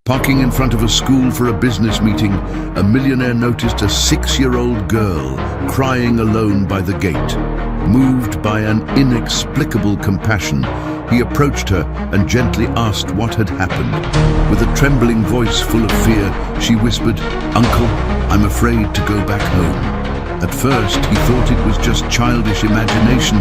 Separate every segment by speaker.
Speaker 1: Parking in front of a school for a business meeting, a millionaire noticed a 6-year-old girl crying alone by the gate. Moved by an inexplicable compassion, he approached her and gently asked what had happened. With a trembling voice full of fear, she whispered, "Uncle, I'm afraid to go back home." At first, he thought it was just childish imagination,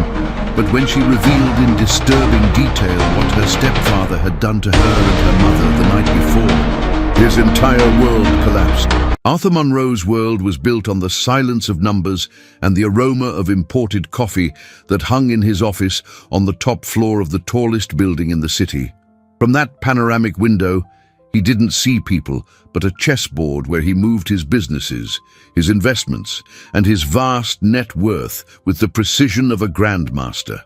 Speaker 1: but when she revealed in disturbing detail what her stepfather had done to her and her mother the night before, his entire world collapsed. Arthur Monroe's world was built on the silence of numbers and the aroma of imported coffee that hung in his office on the top floor of the tallest building in the city. From that panoramic window, he didn't see people, but a chessboard where he moved his businesses, his investments, and his vast net worth with the precision of a grandmaster.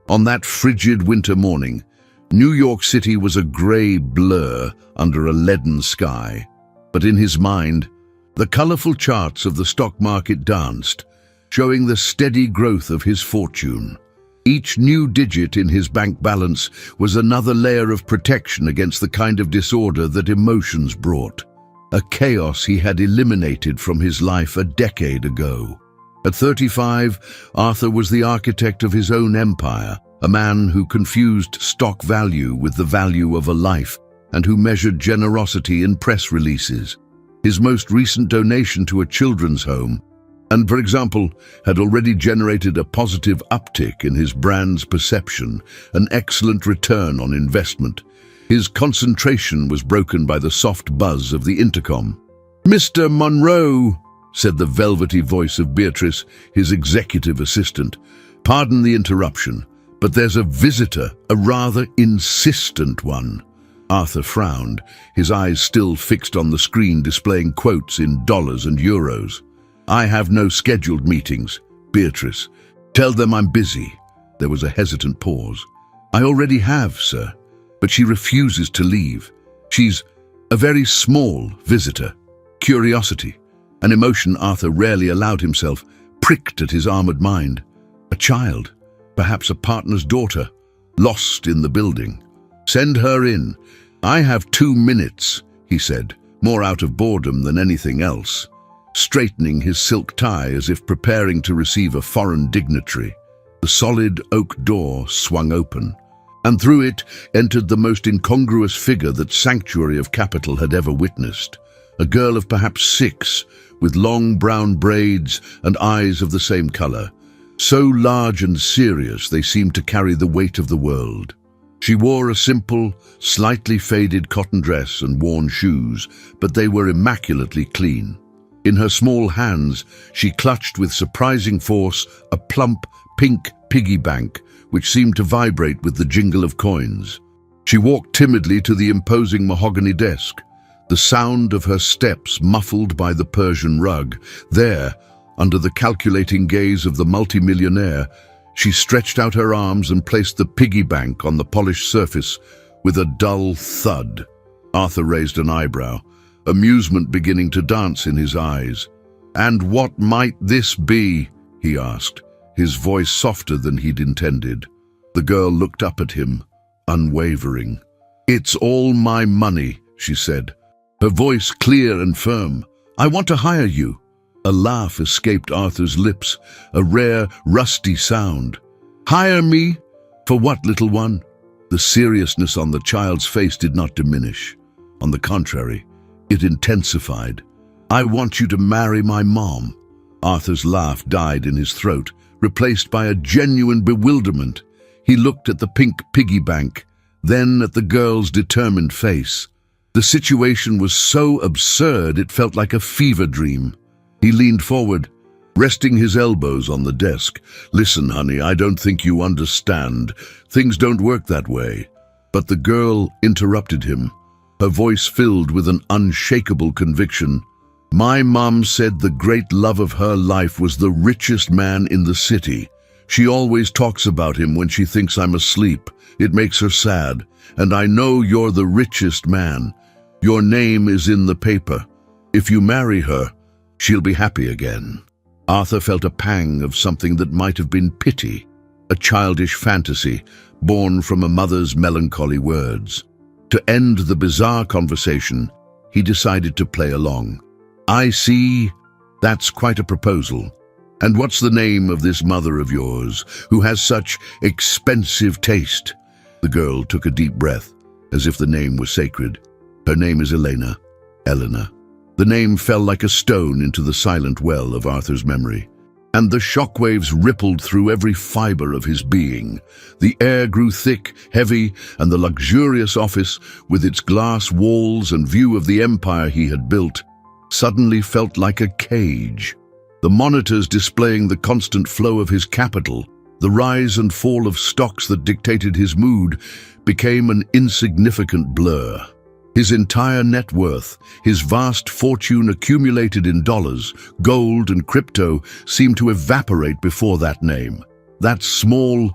Speaker 1: On that frigid winter morning, New York City was a grey blur under a leaden sky. But in his mind, the colorful charts of the stock market danced, showing the steady growth of his fortune. Each new digit in his bank balance was another layer of protection against the kind of disorder that emotions brought, a chaos he had eliminated from his life a decade ago. At 35, Arthur was the architect of his own empire, a man who confused stock value with the value of a life and who measured generosity in press releases. His most recent donation to a children's home, and, for example, had already generated a positive uptick in his brand's perception, an excellent return on investment. His concentration was broken by the soft buzz of the intercom. "Mr. Monroe," said the velvety voice of Beatrice, his executive assistant. "Pardon the interruption, but there's a visitor, a rather insistent one." Arthur frowned, his eyes still fixed on the screen displaying quotes in dollars and euros. "I have no scheduled meetings, Beatrice. Tell them I'm busy." There was a hesitant pause. "I already have, sir." But she refuses to leave. She's a very small visitor. Curiosity, an emotion Arthur rarely allowed himself, pricked at his armored mind. A child, perhaps a partner's daughter, lost in the building. "Send her in. I have 2 minutes," he said, more out of boredom than anything else, straightening his silk tie as if preparing to receive a foreign dignitary. The solid oak door swung open, and through it entered the most incongruous figure that Sanctuary of Capital had ever witnessed. A girl of perhaps 6, with long brown braids and eyes of the same color, so large and serious they seemed to carry the weight of the world. She wore a simple, slightly faded cotton dress and worn shoes, but they were immaculately clean. In her small hands, she clutched with surprising force a plump, pink piggy bank, which seemed to vibrate with the jingle of coins. She walked timidly to the imposing mahogany desk, the sound of her steps muffled by the Persian rug. There, under the calculating gaze of the multimillionaire, she stretched out her arms and placed the piggy bank on the polished surface with a dull thud. Arthur raised an eyebrow, amusement beginning to dance in his eyes. "And what might this be?" he asked, his voice softer than he'd intended. The girl looked up at him, unwavering. "It's all my money," she said, her voice clear and firm. "I want to hire you." A laugh escaped Arthur's lips, a rare, rusty sound. "Hire me? For what, little one?" The seriousness on the child's face did not diminish. On the contrary, it intensified. "I want you to marry my mom." Arthur's laugh died in his throat, replaced by a genuine bewilderment. He looked at the pink piggy bank, then at the girl's determined face. The situation was so absurd it felt like a fever dream. He leaned forward, resting his elbows on the desk. "Listen, honey, I don't think you understand. Things don't work that way." But the girl interrupted him, her voice filled with an unshakable conviction. "My mom said the great love of her life was the richest man in the city. She always talks about him when she thinks I'm asleep. It makes her sad. And I know you're the richest man. Your name is in the paper. If you marry her, she'll be happy again." Arthur felt a pang of something that might have been pity, a childish fantasy born from a mother's melancholy words. To end the bizarre conversation, he decided to play along. "I see. That's quite a proposal. And what's the name of this mother of yours, who has such expensive taste?" The girl took a deep breath, as if the name was sacred. "Her name is Elena. Eleanor." The name fell like a stone into the silent well of Arthur's memory, and the shockwaves rippled through every fiber of his being. The air grew thick, heavy, and the luxurious office, with its glass walls and view of the empire he had built, suddenly felt like a cage. The monitors displaying the constant flow of his capital, the rise and fall of stocks that dictated his mood, became an insignificant blur. His entire net worth, his vast fortune accumulated in dollars, gold, and crypto, seemed to evaporate before that name. That small,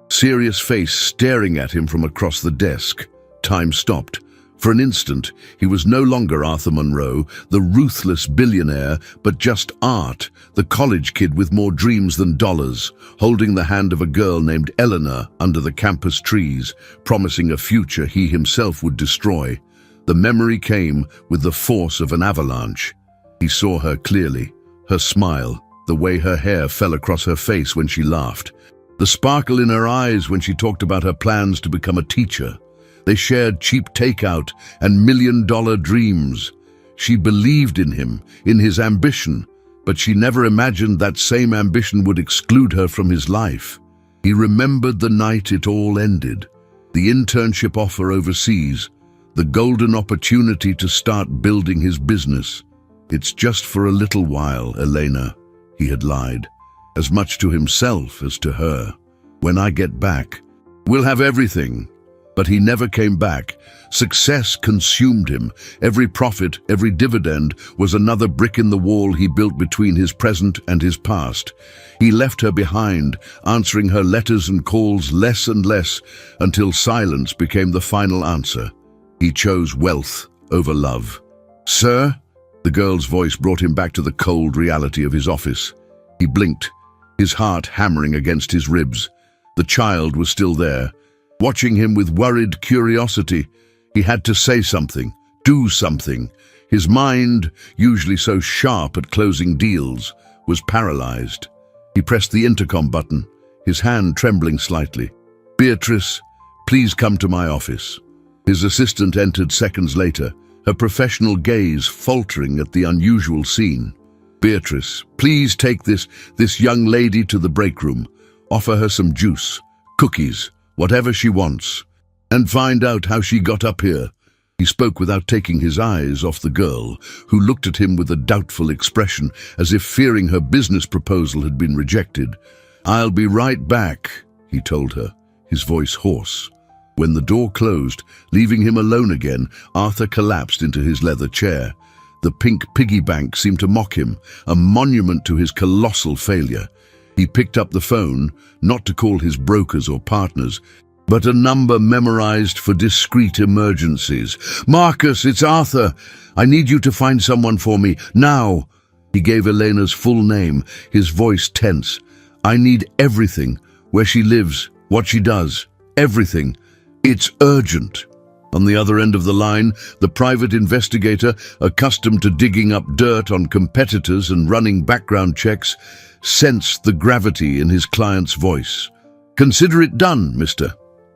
Speaker 1: serious face staring at him from across the desk. Time stopped. For an instant, he was no longer Arthur Monroe, the ruthless billionaire, but just Art, the college kid with more dreams than dollars, holding the hand of a girl named Eleanor under the campus trees, promising a future he himself would destroy. The memory came with the force of an avalanche. He saw her clearly, her smile, the way her hair fell across her face when she laughed, the sparkle in her eyes when she talked about her plans to become a teacher. They shared cheap takeout and million-dollar dreams. She believed in him, in his ambition, but she never imagined that same ambition would exclude her from his life. He remembered the night it all ended, the internship offer overseas, the golden opportunity to start building his business. "It's just for a little while, Elena," he had lied, as much to himself as to her. "When I get back, we'll have everything." But he never came back. Success consumed him. Every profit, every dividend was another brick in the wall he built between his present and his past. He left her behind, answering her letters and calls less and less, until silence became the final answer. He chose wealth over love. "Sir?" The girl's voice brought him back to the cold reality of his office. He blinked, his heart hammering against his ribs. The child was still there, watching him with worried curiosity. He had to say something, do something. His mind, usually so sharp at closing deals, was paralyzed. He pressed the intercom button, his hand trembling slightly. "Beatrice, please come to my office." His assistant entered seconds later, her professional gaze faltering at the unusual scene. "Beatrice, please take this young lady to the break room. Offer her some juice, cookies, whatever she wants, and find out how she got up here." He spoke without taking his eyes off the girl, who looked at him with a doubtful expression, as if fearing her business proposal had been rejected. "I'll be right back," he told her, his voice hoarse. When the door closed, leaving him alone again, Arthur collapsed into his leather chair. The pink piggy bank seemed to mock him, a monument to his colossal failure. He picked up the phone, not to call his brokers or partners, but a number memorized for discreet emergencies. "Marcus, it's Arthur. I need you to find someone for me, now." He gave Elena's full name, his voice tense. "I need everything, where she lives, what she does, everything. It's urgent." On the other end of the line, the private investigator, accustomed to digging up dirt on competitors and running background checks, sensed the gravity in his client's voice. "Consider it done, Mr.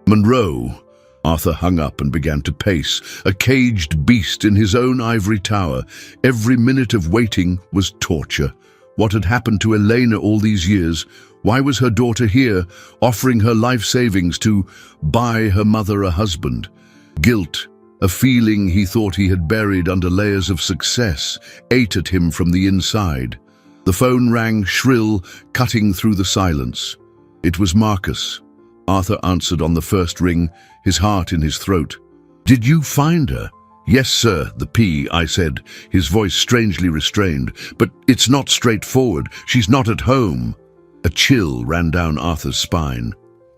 Speaker 1: Monroe." Arthur hung up and began to pace, a caged beast in his own ivory tower. Every minute of waiting was torture. What had happened to Elena all these years? Why was her daughter here, offering her life savings to buy her mother a husband? Guilt, a feeling he thought he had buried under layers of success, ate at him from the inside. The phone rang shrill, cutting through the silence. It was Marcus. Arthur answered on the first ring, his heart in his throat. "Did you find her?" "Yes, sir, the P," I said, his voice strangely restrained. "But it's not straightforward. She's not at home." A chill ran down Arthur's spine.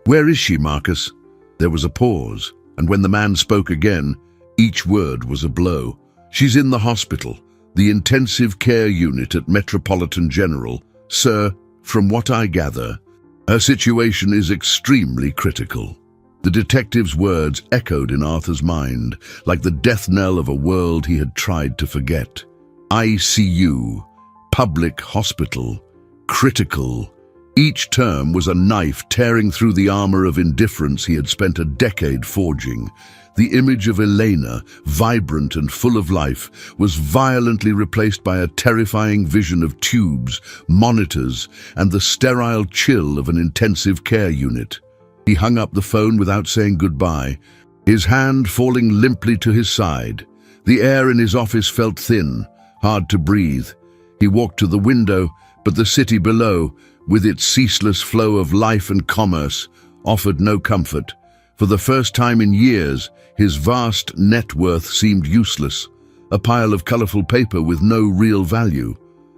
Speaker 1: "Where is she, Marcus?" There was a pause, and when the man spoke again, each word was a blow. "She's in the hospital, the intensive care unit at Metropolitan General. Sir, from what I gather, her situation is extremely critical." The detective's words echoed in Arthur's mind, like the death knell of a world he had tried to forget. ICU, public hospital, critical. Each term was a knife tearing through the armor of indifference he had spent a decade forging. The image of Elena, vibrant and full of life, was violently replaced by a terrifying vision of tubes, monitors, and the sterile chill of an intensive care unit. He hung up the phone without saying goodbye, his hand falling limply to his side. The air in his office felt thin, hard to breathe. He walked to the window, but the city below, with its ceaseless flow of life and commerce, offered no comfort. For the first time in years, his vast net worth seemed useless, a pile of colorful paper with no real value.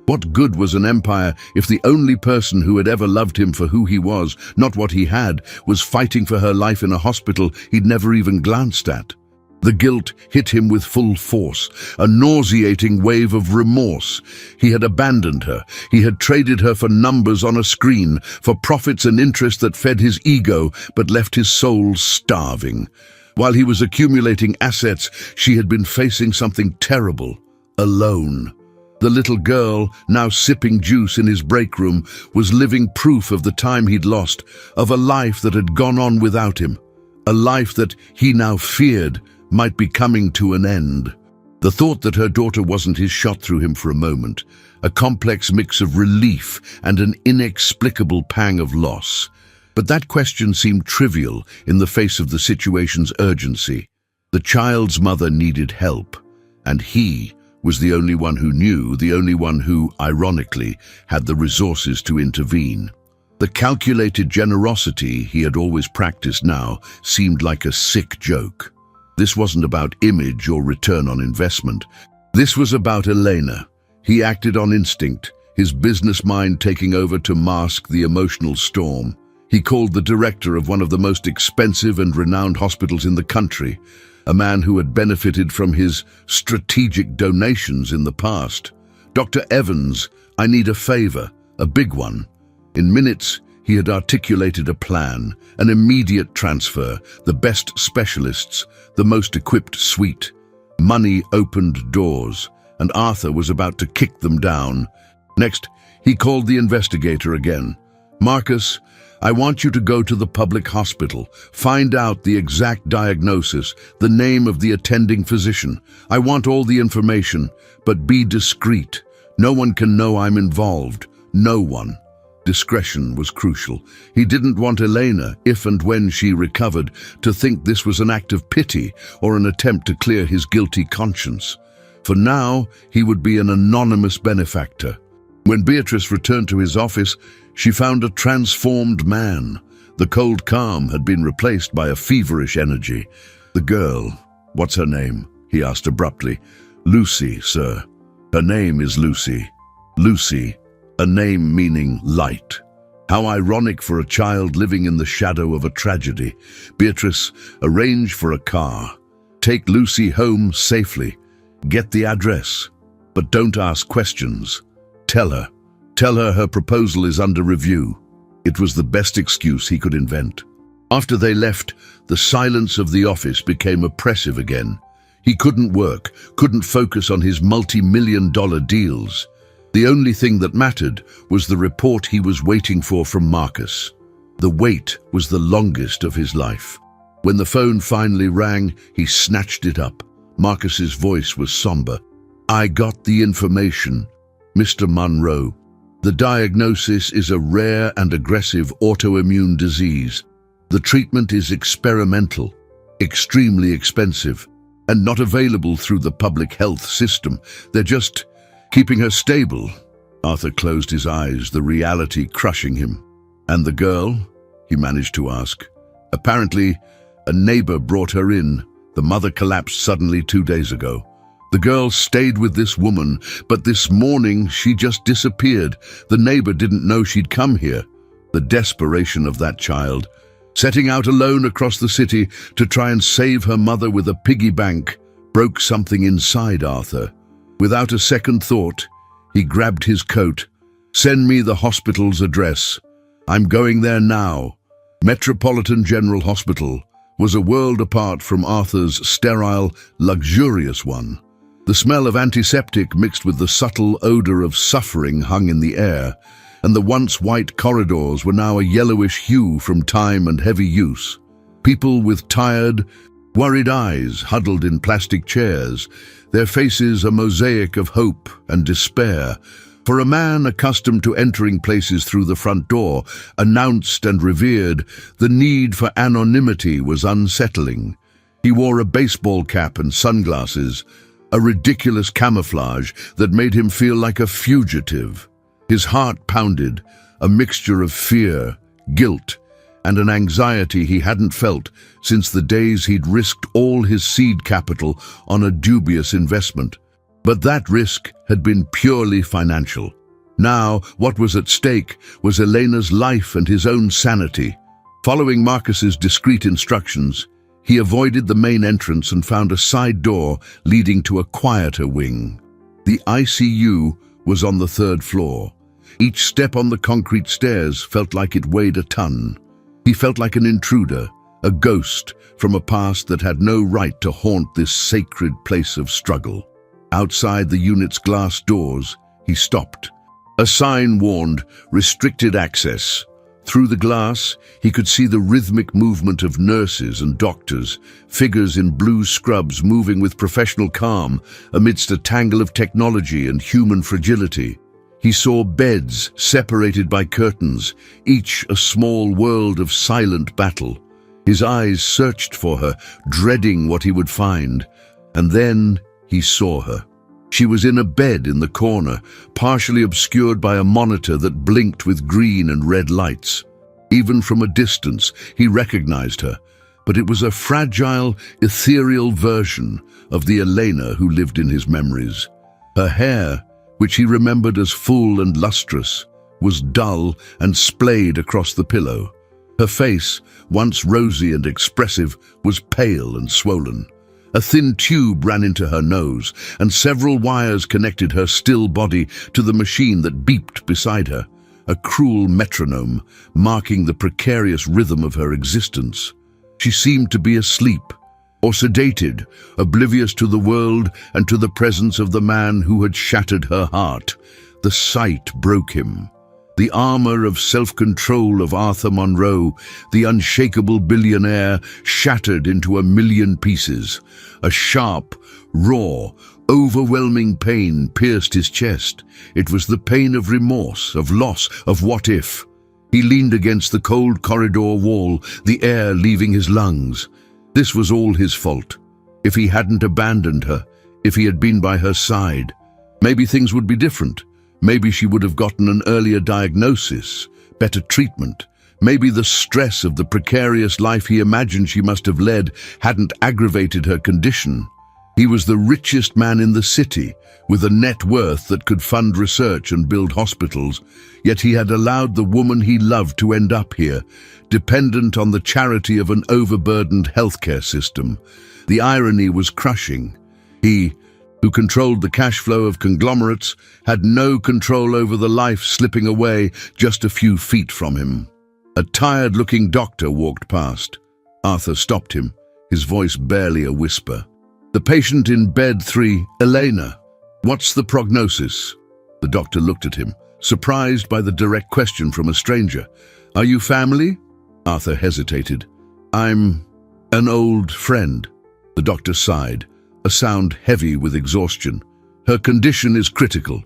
Speaker 1: What good was an empire if the only person who had ever loved him for who he was, not what he had, was fighting for her life in a hospital he'd never even glanced at? The guilt hit him with full force, a nauseating wave of remorse. He had abandoned her. He had traded her for numbers on a screen, for profits and interest that fed his ego but left his soul starving. While he was accumulating assets, she had been facing something terrible, alone. The little girl, now sipping juice in his break room, was living proof of the time he'd lost, of a life that had gone on without him, a life that he now feared might be coming to an end. The thought that her daughter wasn't his shot through him for a moment, a complex mix of relief and an inexplicable pang of loss. But that question seemed trivial in the face of the situation's urgency. The child's mother needed help, and he was the only one who knew, the only one who, ironically, had the resources to intervene. The calculated generosity he had always practiced now seemed like a sick joke. This wasn't about image or return on investment. This was about Elena. He acted on instinct, his business mind taking over to mask the emotional storm. He called the director of one of the most expensive and renowned hospitals in the country, a man who had benefited from his strategic donations in the past. "Dr. Evans, I need a favor, a big one." In minutes, he had articulated a plan, an immediate transfer, the best specialists, the most equipped suite. Money opened doors, and Arthur was about to kick them down. Next, he called the investigator again. "Marcus, I want you to go to the public hospital, find out the exact diagnosis, the name of the attending physician. I want all the information, but be discreet. No one can know I'm involved. No one." Discretion was crucial. He didn't want Elena, if and when she recovered, to think this was an act of pity or an attempt to clear his guilty conscience. For now, he would be an anonymous benefactor. When Beatrice returned to his office, she found a transformed man. The cold calm had been replaced by a feverish energy. "The girl, what's her name?" he asked abruptly. "Lucy, sir. Her name is Lucy." Lucy, a name meaning light. How ironic for a child living in the shadow of a tragedy. Beatrice, arrange for a car. Take Lucy home safely. Get the address. But don't ask questions. Tell her her proposal is under review. It was the best excuse he could invent. After they left, the silence of the office became oppressive again. He couldn't work, couldn't focus on his multi-million-dollar deals. The only thing that mattered was the report he was waiting for from Marcus. The wait was the longest of his life. When the phone finally rang, he snatched it up. Marcus's voice was somber. "I got the information, Mr. Monroe. The diagnosis is a rare and aggressive autoimmune disease. The treatment is experimental, extremely expensive, and not available through the public health system. They're just keeping her stable." Arthur closed his eyes, the reality crushing him. "And the girl?" he managed to ask. "Apparently, a neighbor brought her in. The mother collapsed suddenly 2 days ago. The girl stayed with this woman, but this morning she just disappeared. The neighbor didn't know she'd come here." The desperation of that child, setting out alone across the city to try and save her mother with a piggy bank, broke something inside Arthur. Without a second thought, he grabbed his coat. "Send me the hospital's address. I'm going there now. Metropolitan General Hospital. was a world apart from Arthur's sterile, luxurious one. The smell of antiseptic mixed with the subtle odor of suffering hung in the air, and the once white corridors were now a yellowish hue from time and heavy use. People with tired, worried eyes huddled in plastic chairs, their faces a mosaic of hope and despair. For a man accustomed to entering places through the front door, announced and revered, the need for anonymity was unsettling. He wore a baseball cap and sunglasses, a ridiculous camouflage that made him feel like a fugitive. His heart pounded, a mixture of fear, guilt, and an anxiety he hadn't felt since the days he'd risked all his seed capital on a dubious investment. But that risk had been purely financial. Now, what was at stake was Elena's life and his own sanity. Following Marcus's discreet instructions, he avoided the main entrance and found a side door leading to a quieter wing. The ICU was on the 3rd floor. Each step on the concrete stairs felt like it weighed a ton. He felt like an intruder, a ghost from a past that had no right to haunt this sacred place of struggle. Outside the unit's glass doors, he stopped. A sign warned, "Restricted access." Through the glass, he could see the rhythmic movement of nurses and doctors, figures in blue scrubs moving with professional calm amidst a tangle of technology and human fragility. He saw beds separated by curtains, each a small world of silent battle. His eyes searched for her, dreading what he would find. And then he saw her. She was in a bed in the corner, partially obscured by a monitor that blinked with green and red lights. Even from a distance, he recognized her, but it was a fragile, ethereal version of the Elena who lived in his memories. Her hair, which he remembered as full and lustrous, was dull and splayed across the pillow. Her face, once rosy and expressive, was pale and swollen. A thin tube ran into her nose, and several wires connected her still body to the machine that beeped beside her, a cruel metronome marking the precarious rhythm of her existence. She seemed to be asleep, or sedated, oblivious to the world and to the presence of the man who had shattered her heart. The sight broke him. The armor of self-control of Arthur Monroe, the unshakable billionaire, shattered into a million pieces. A sharp, raw, overwhelming pain pierced his chest. It was the pain of remorse, of loss, of what if. He leaned against the cold corridor wall, the air leaving his lungs. This was all his fault. If he hadn't abandoned her, if he had been by her side, maybe things would be different. Maybe she would have gotten an earlier diagnosis, better treatment. Maybe the stress of the precarious life he imagined she must have led hadn't aggravated her condition. He was the richest man in the city, with a net worth that could fund research and build hospitals, yet he had allowed the woman he loved to end up here, dependent on the charity of an overburdened healthcare system. The irony was crushing. He, who controlled the cash flow of conglomerates, had no control over the life slipping away just a few feet from him. A tired-looking doctor walked past. Arthur stopped him, his voice barely a whisper. "The patient in bed 3, Elena. What's the prognosis?" The doctor looked at him, surprised by the direct question from a stranger. "Are you family?" Arthur hesitated. "I'm an old friend." The doctor sighed, a sound heavy with exhaustion. "Her condition is critical.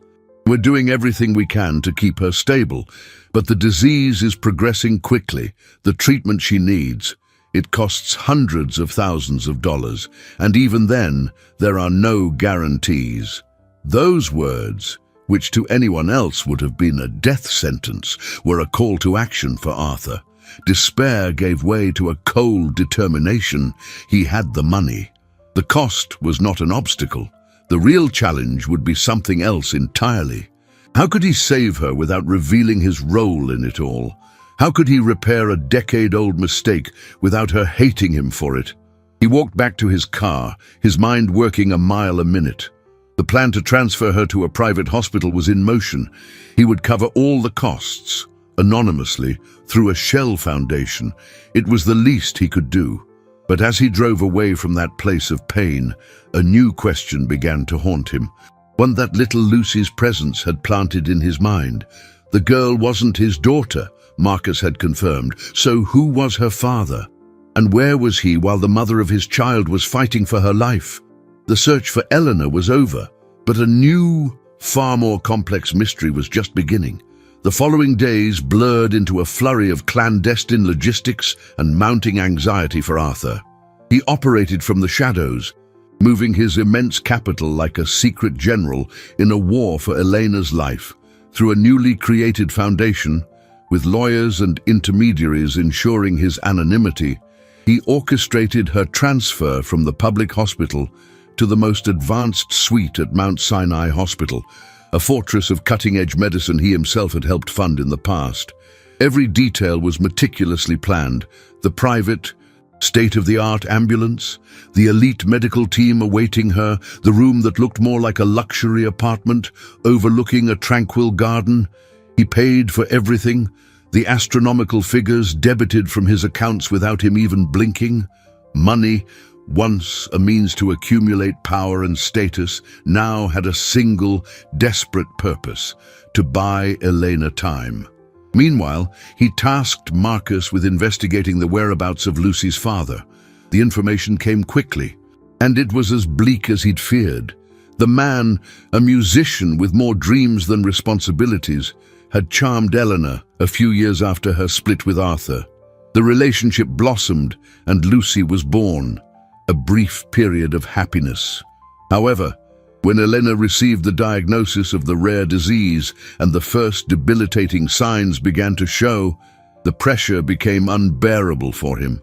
Speaker 1: We're doing everything we can to keep her stable, but the disease is progressing quickly. The treatment she needs, it costs hundreds of thousands of dollars, and even then, there are no guarantees." Those words, which to anyone else would have been a death sentence, were a call to action for Arthur. Despair gave way to a cold determination. He had the money. The cost was not an obstacle. The real challenge would be something else entirely. How could he save her without revealing his role in it all? How could he repair a decade-old mistake without her hating him for it? He walked back to his car, his mind working a mile a minute. The plan to transfer her to a private hospital was in motion. He would cover all the costs, anonymously, through a shell foundation. It was the least he could do. But as he drove away from that place of pain, a new question began to haunt him, one that little Lucy's presence had planted in his mind. The girl wasn't his daughter, Marcus had confirmed, so who was her father? And where was he while the mother of his child was fighting for her life? The search for Eleanor was over, but a new, far more complex mystery was just beginning. The following days blurred into a flurry of clandestine logistics and mounting anxiety for Arthur. He operated from the shadows, moving his immense capital like a secret general in a war for Elena's life. Through a newly created foundation, with lawyers and intermediaries ensuring his anonymity, he orchestrated her transfer from the public hospital to the most advanced suite at Mount Sinai Hospital, a fortress of cutting-edge medicine he himself had helped fund in the past. Every detail was meticulously planned: the private, state-of-the-art ambulance, the elite medical team awaiting her, the room that looked more like a luxury apartment overlooking a tranquil garden. He paid for everything, the astronomical figures debited from his accounts without him even blinking. Money, once a means to accumulate power and status, now had a single, desperate purpose: to buy Elena time. Meanwhile, he tasked Marcus with investigating the whereabouts of Lucy's father. The information came quickly, and it was as bleak as he'd feared. The man, a musician with more dreams than responsibilities, had charmed Eleanor a few years after her split with Arthur. The relationship blossomed, and Lucy was born, a brief period of happiness. However, when Elena received the diagnosis of the rare disease and the first debilitating signs began to show, the pressure became unbearable for him.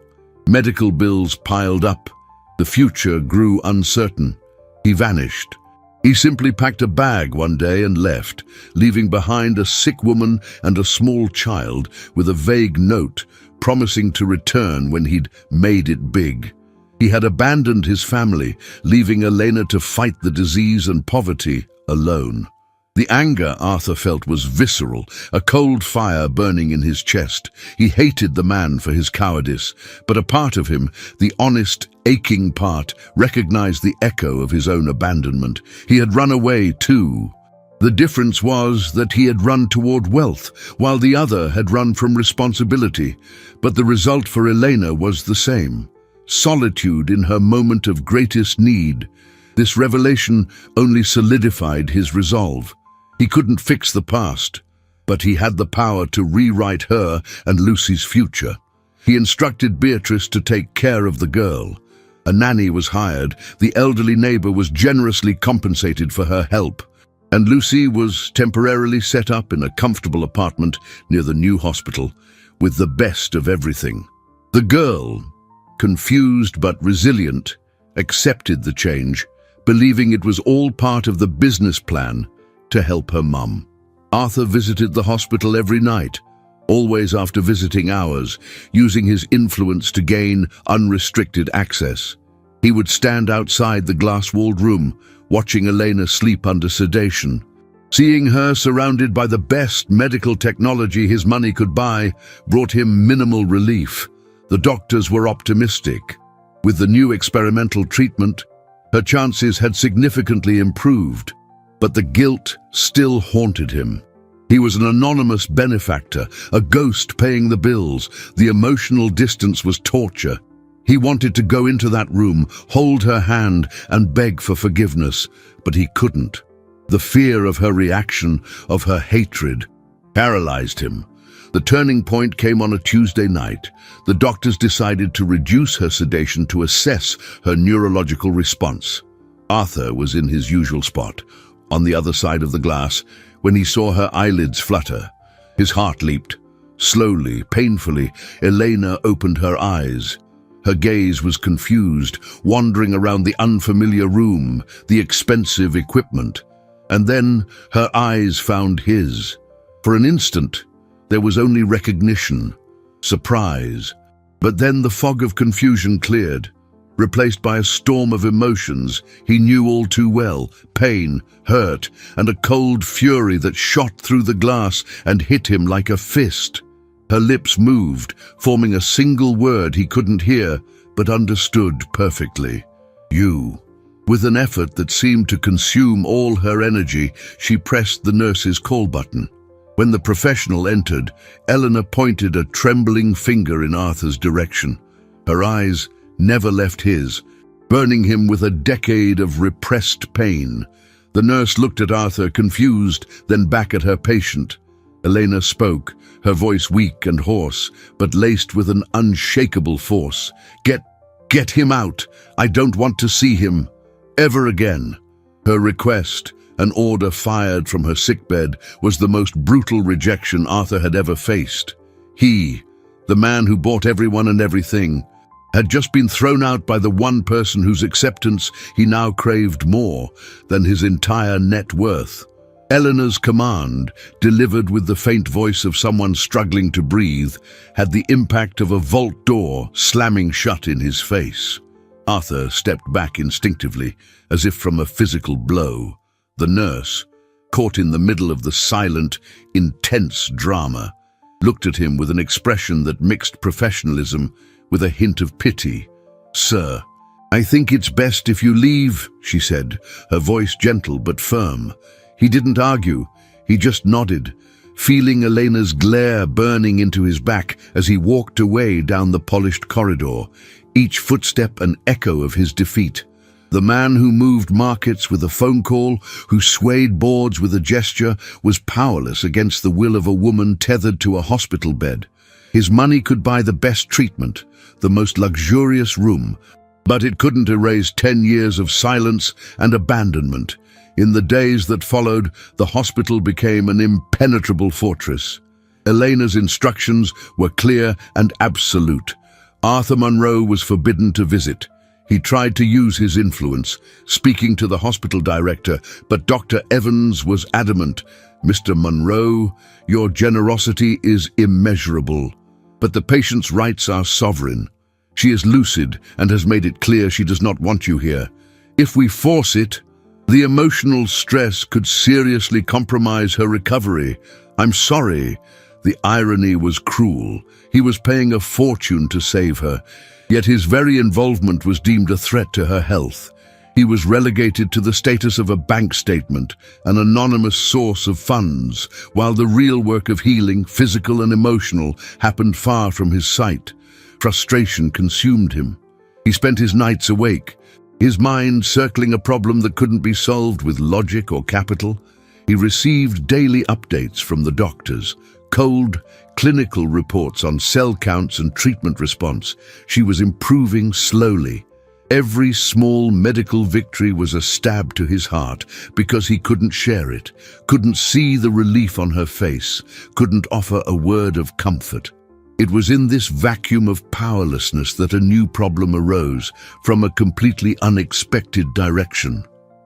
Speaker 1: Medical bills piled up. The future grew uncertain. He vanished. He simply packed a bag one day and left, leaving behind a sick woman and a small child with a vague note promising to return when he'd made it big. He had abandoned his family, leaving Elena to fight the disease and poverty alone. The anger Arthur felt was visceral, a cold fire burning in his chest. He hated the man for his cowardice, but a part of him, the honest, aching part, recognized the echo of his own abandonment. He had run away too. The difference was that he had run toward wealth, while the other had run from responsibility. But the result for Elena was the same: solitude in her moment of greatest need. This revelation only solidified his resolve. He couldn't fix the past, but he had the power to rewrite her and Lucy's future. He instructed Beatrice to take care of the girl. A nanny was hired, the elderly neighbor was generously compensated for her help, and Lucy was temporarily set up in a comfortable apartment near the new hospital, with the best of everything. The girl, confused but resilient, accepted the change, believing it was all part of the business plan to help her mum. Arthur visited the hospital every night, always after visiting hours, using his influence to gain unrestricted access. He would stand outside the glass-walled room, watching Elena sleep under sedation. Seeing her surrounded by the best medical technology his money could buy brought him minimal relief. The doctors were optimistic. With the new experimental treatment, her chances had significantly improved, but the guilt still haunted him. He was an anonymous benefactor, a ghost paying the bills. The emotional distance was torture. He wanted to go into that room, hold her hand, and beg for forgiveness, but he couldn't. The fear of her reaction, of her hatred, paralyzed him. The turning point came on a Tuesday night. The doctors decided to reduce her sedation to assess her neurological response. Arthur was in his usual spot, on the other side of the glass, when he saw her eyelids flutter. His heart leaped. Slowly, painfully, Elena opened her eyes. Her gaze was confused, wandering around the unfamiliar room, the expensive equipment. And then her eyes found his. For an instant, there was only recognition, surprise. But then the fog of confusion cleared, replaced by a storm of emotions he knew all too well: pain, hurt, and a cold fury that shot through the glass and hit him like a fist. Her lips moved, forming a single word he couldn't hear: but understood perfectly. You. With an effort that seemed to consume all her energy, she pressed the nurse's call button. When the professional entered, Eleanor pointed a trembling finger in Arthur's direction. Her eyes never left his, burning him with a decade of repressed pain. The nurse looked at Arthur, confused, then back at her patient. Elena spoke, her voice weak and hoarse, but laced with an unshakable force. Get him out. I don't want to see him ever again." Her request, an order fired from her sickbed, was the most brutal rejection Arthur had ever faced. He, the man who bought everyone and everything, had just been thrown out by the one person whose acceptance he now craved more than his entire net worth. Eleanor's command, delivered with the faint voice of someone struggling to breathe, had the impact of a vault door slamming shut in his face. Arthur stepped back instinctively, as if from a physical blow. The nurse, caught in the middle of the silent, intense drama, looked at him with an expression that mixed professionalism with a hint of pity. "Sir, I think it's best if you leave," she said, her voice gentle but firm. He didn't argue, he just nodded, feeling Elena's glare burning into his back as he walked away down the polished corridor, each footstep an echo of his defeat. The man who moved markets with a phone call, who swayed boards with a gesture, was powerless against the will of a woman tethered to a hospital bed. His money could buy the best treatment, the most luxurious room, but it couldn't erase 10 years of silence and abandonment. In the days that followed, the hospital became an impenetrable fortress. Elena's instructions were clear and absolute. Arthur Monroe was forbidden to visit. He tried to use his influence, speaking to the hospital director, but Dr. Evans was adamant. "Mr. Monroe, your generosity is immeasurable, but the patient's rights are sovereign. She is lucid and has made it clear she does not want you here. If we force it, the emotional stress could seriously compromise her recovery. I'm sorry." The irony was cruel. He was paying a fortune to save her, yet his very involvement was deemed a threat to her health. He was relegated to the status of a bank statement, an anonymous source of funds, while the real work of healing, physical and emotional, happened far from his sight. Frustration consumed him. He spent his nights awake, his mind circling a problem that couldn't be solved with logic or capital. He received daily updates from the doctors, cold, clinical reports on cell counts and treatment response. She was improving slowly. Every small medical victory was a stab to his heart because he couldn't share it, couldn't see the relief on her face, couldn't offer a word of comfort. It was in this vacuum of powerlessness that a new problem arose from a completely unexpected direction.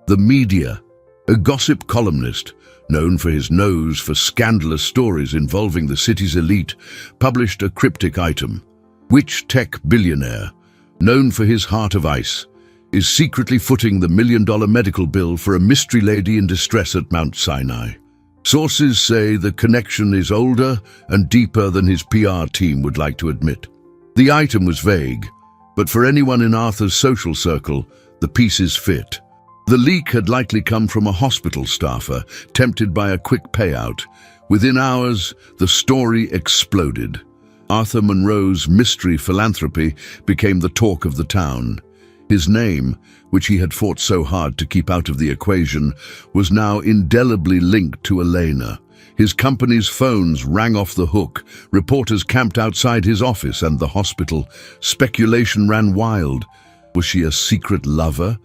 Speaker 1: The media. A gossip columnist, known for his nose for scandalous stories involving the city's elite, published a cryptic item. Which tech billionaire, known for his heart of ice, is secretly footing the $1 million medical bill for a mystery lady in distress at Mount Sinai? Sources say the connection is older and deeper than his PR team would like to admit. The item was vague, but for anyone in Arthur's social circle, the pieces fit. The leak had likely come from a hospital staffer, tempted by a quick payout. Within hours, the story exploded. Arthur Monroe's mystery philanthropy became the talk of the town. His name, which he had fought so hard to keep out of the equation, was now indelibly linked to Elena. His company's phones rang off the hook. Reporters camped outside his office and the hospital. Speculation ran wild. Was she a secret lover?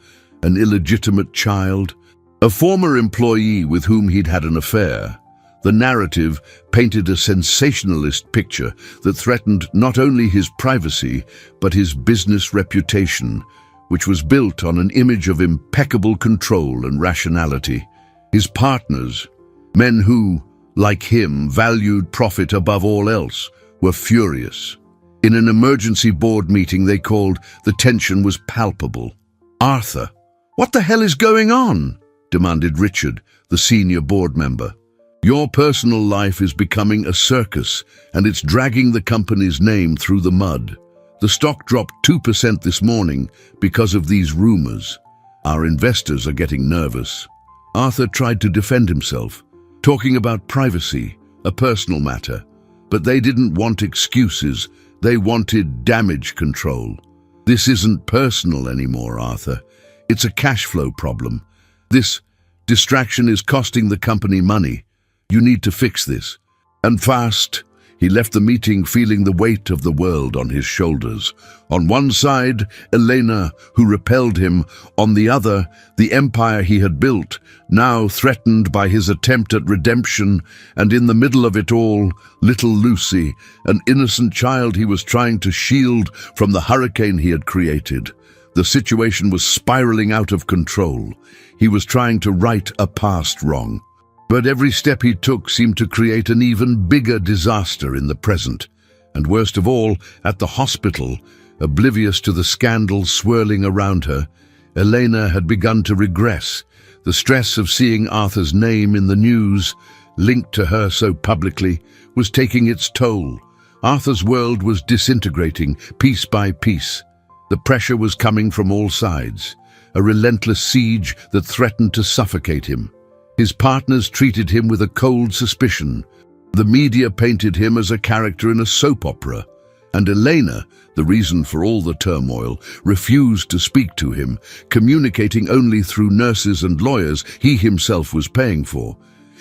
Speaker 1: An illegitimate child? A former employee with whom he'd had an affair? The narrative painted a sensationalist picture that threatened not only his privacy, but his business reputation, which was built on an image of impeccable control and rationality. His partners, men who, like him, valued profit above all else, were furious. In an emergency board meeting they called, the tension was palpable. "Arthur, what the hell is going on?" demanded Richard, the senior board member. "Your personal life is becoming a circus, and it's dragging the company's name through the mud." The stock dropped 2% this morning because of these rumors. Our investors are getting nervous." Arthur tried to defend himself, talking about privacy, a personal matter. But they didn't want excuses, they wanted damage control. "This isn't personal anymore, Arthur. It's a cash flow problem. This distraction is costing the company money. You need to fix this. And fast." He left the meeting feeling the weight of the world on his shoulders. On one side, Elena, who repelled him. On the other, the empire he had built, now threatened by his attempt at redemption. And in the middle of it all, little Lucy, an innocent child he was trying to shield from the hurricane he had created. The situation was spiraling out of control. He was trying to right a past wrong. But every step he took seemed to create an even bigger disaster in the present. And worst of all, at the hospital, oblivious to the scandal swirling around her, Elena had begun to regress. The stress of seeing Arthur's name in the news, linked to her so publicly, was taking its toll. Arthur's world was disintegrating, piece by piece. The pressure was coming from all sides, a relentless siege that threatened to suffocate him. His partners treated him with a cold suspicion. The media painted him as a character in a soap opera. And Elena, the reason for all the turmoil, refused to speak to him, communicating only through nurses and lawyers he himself was paying for.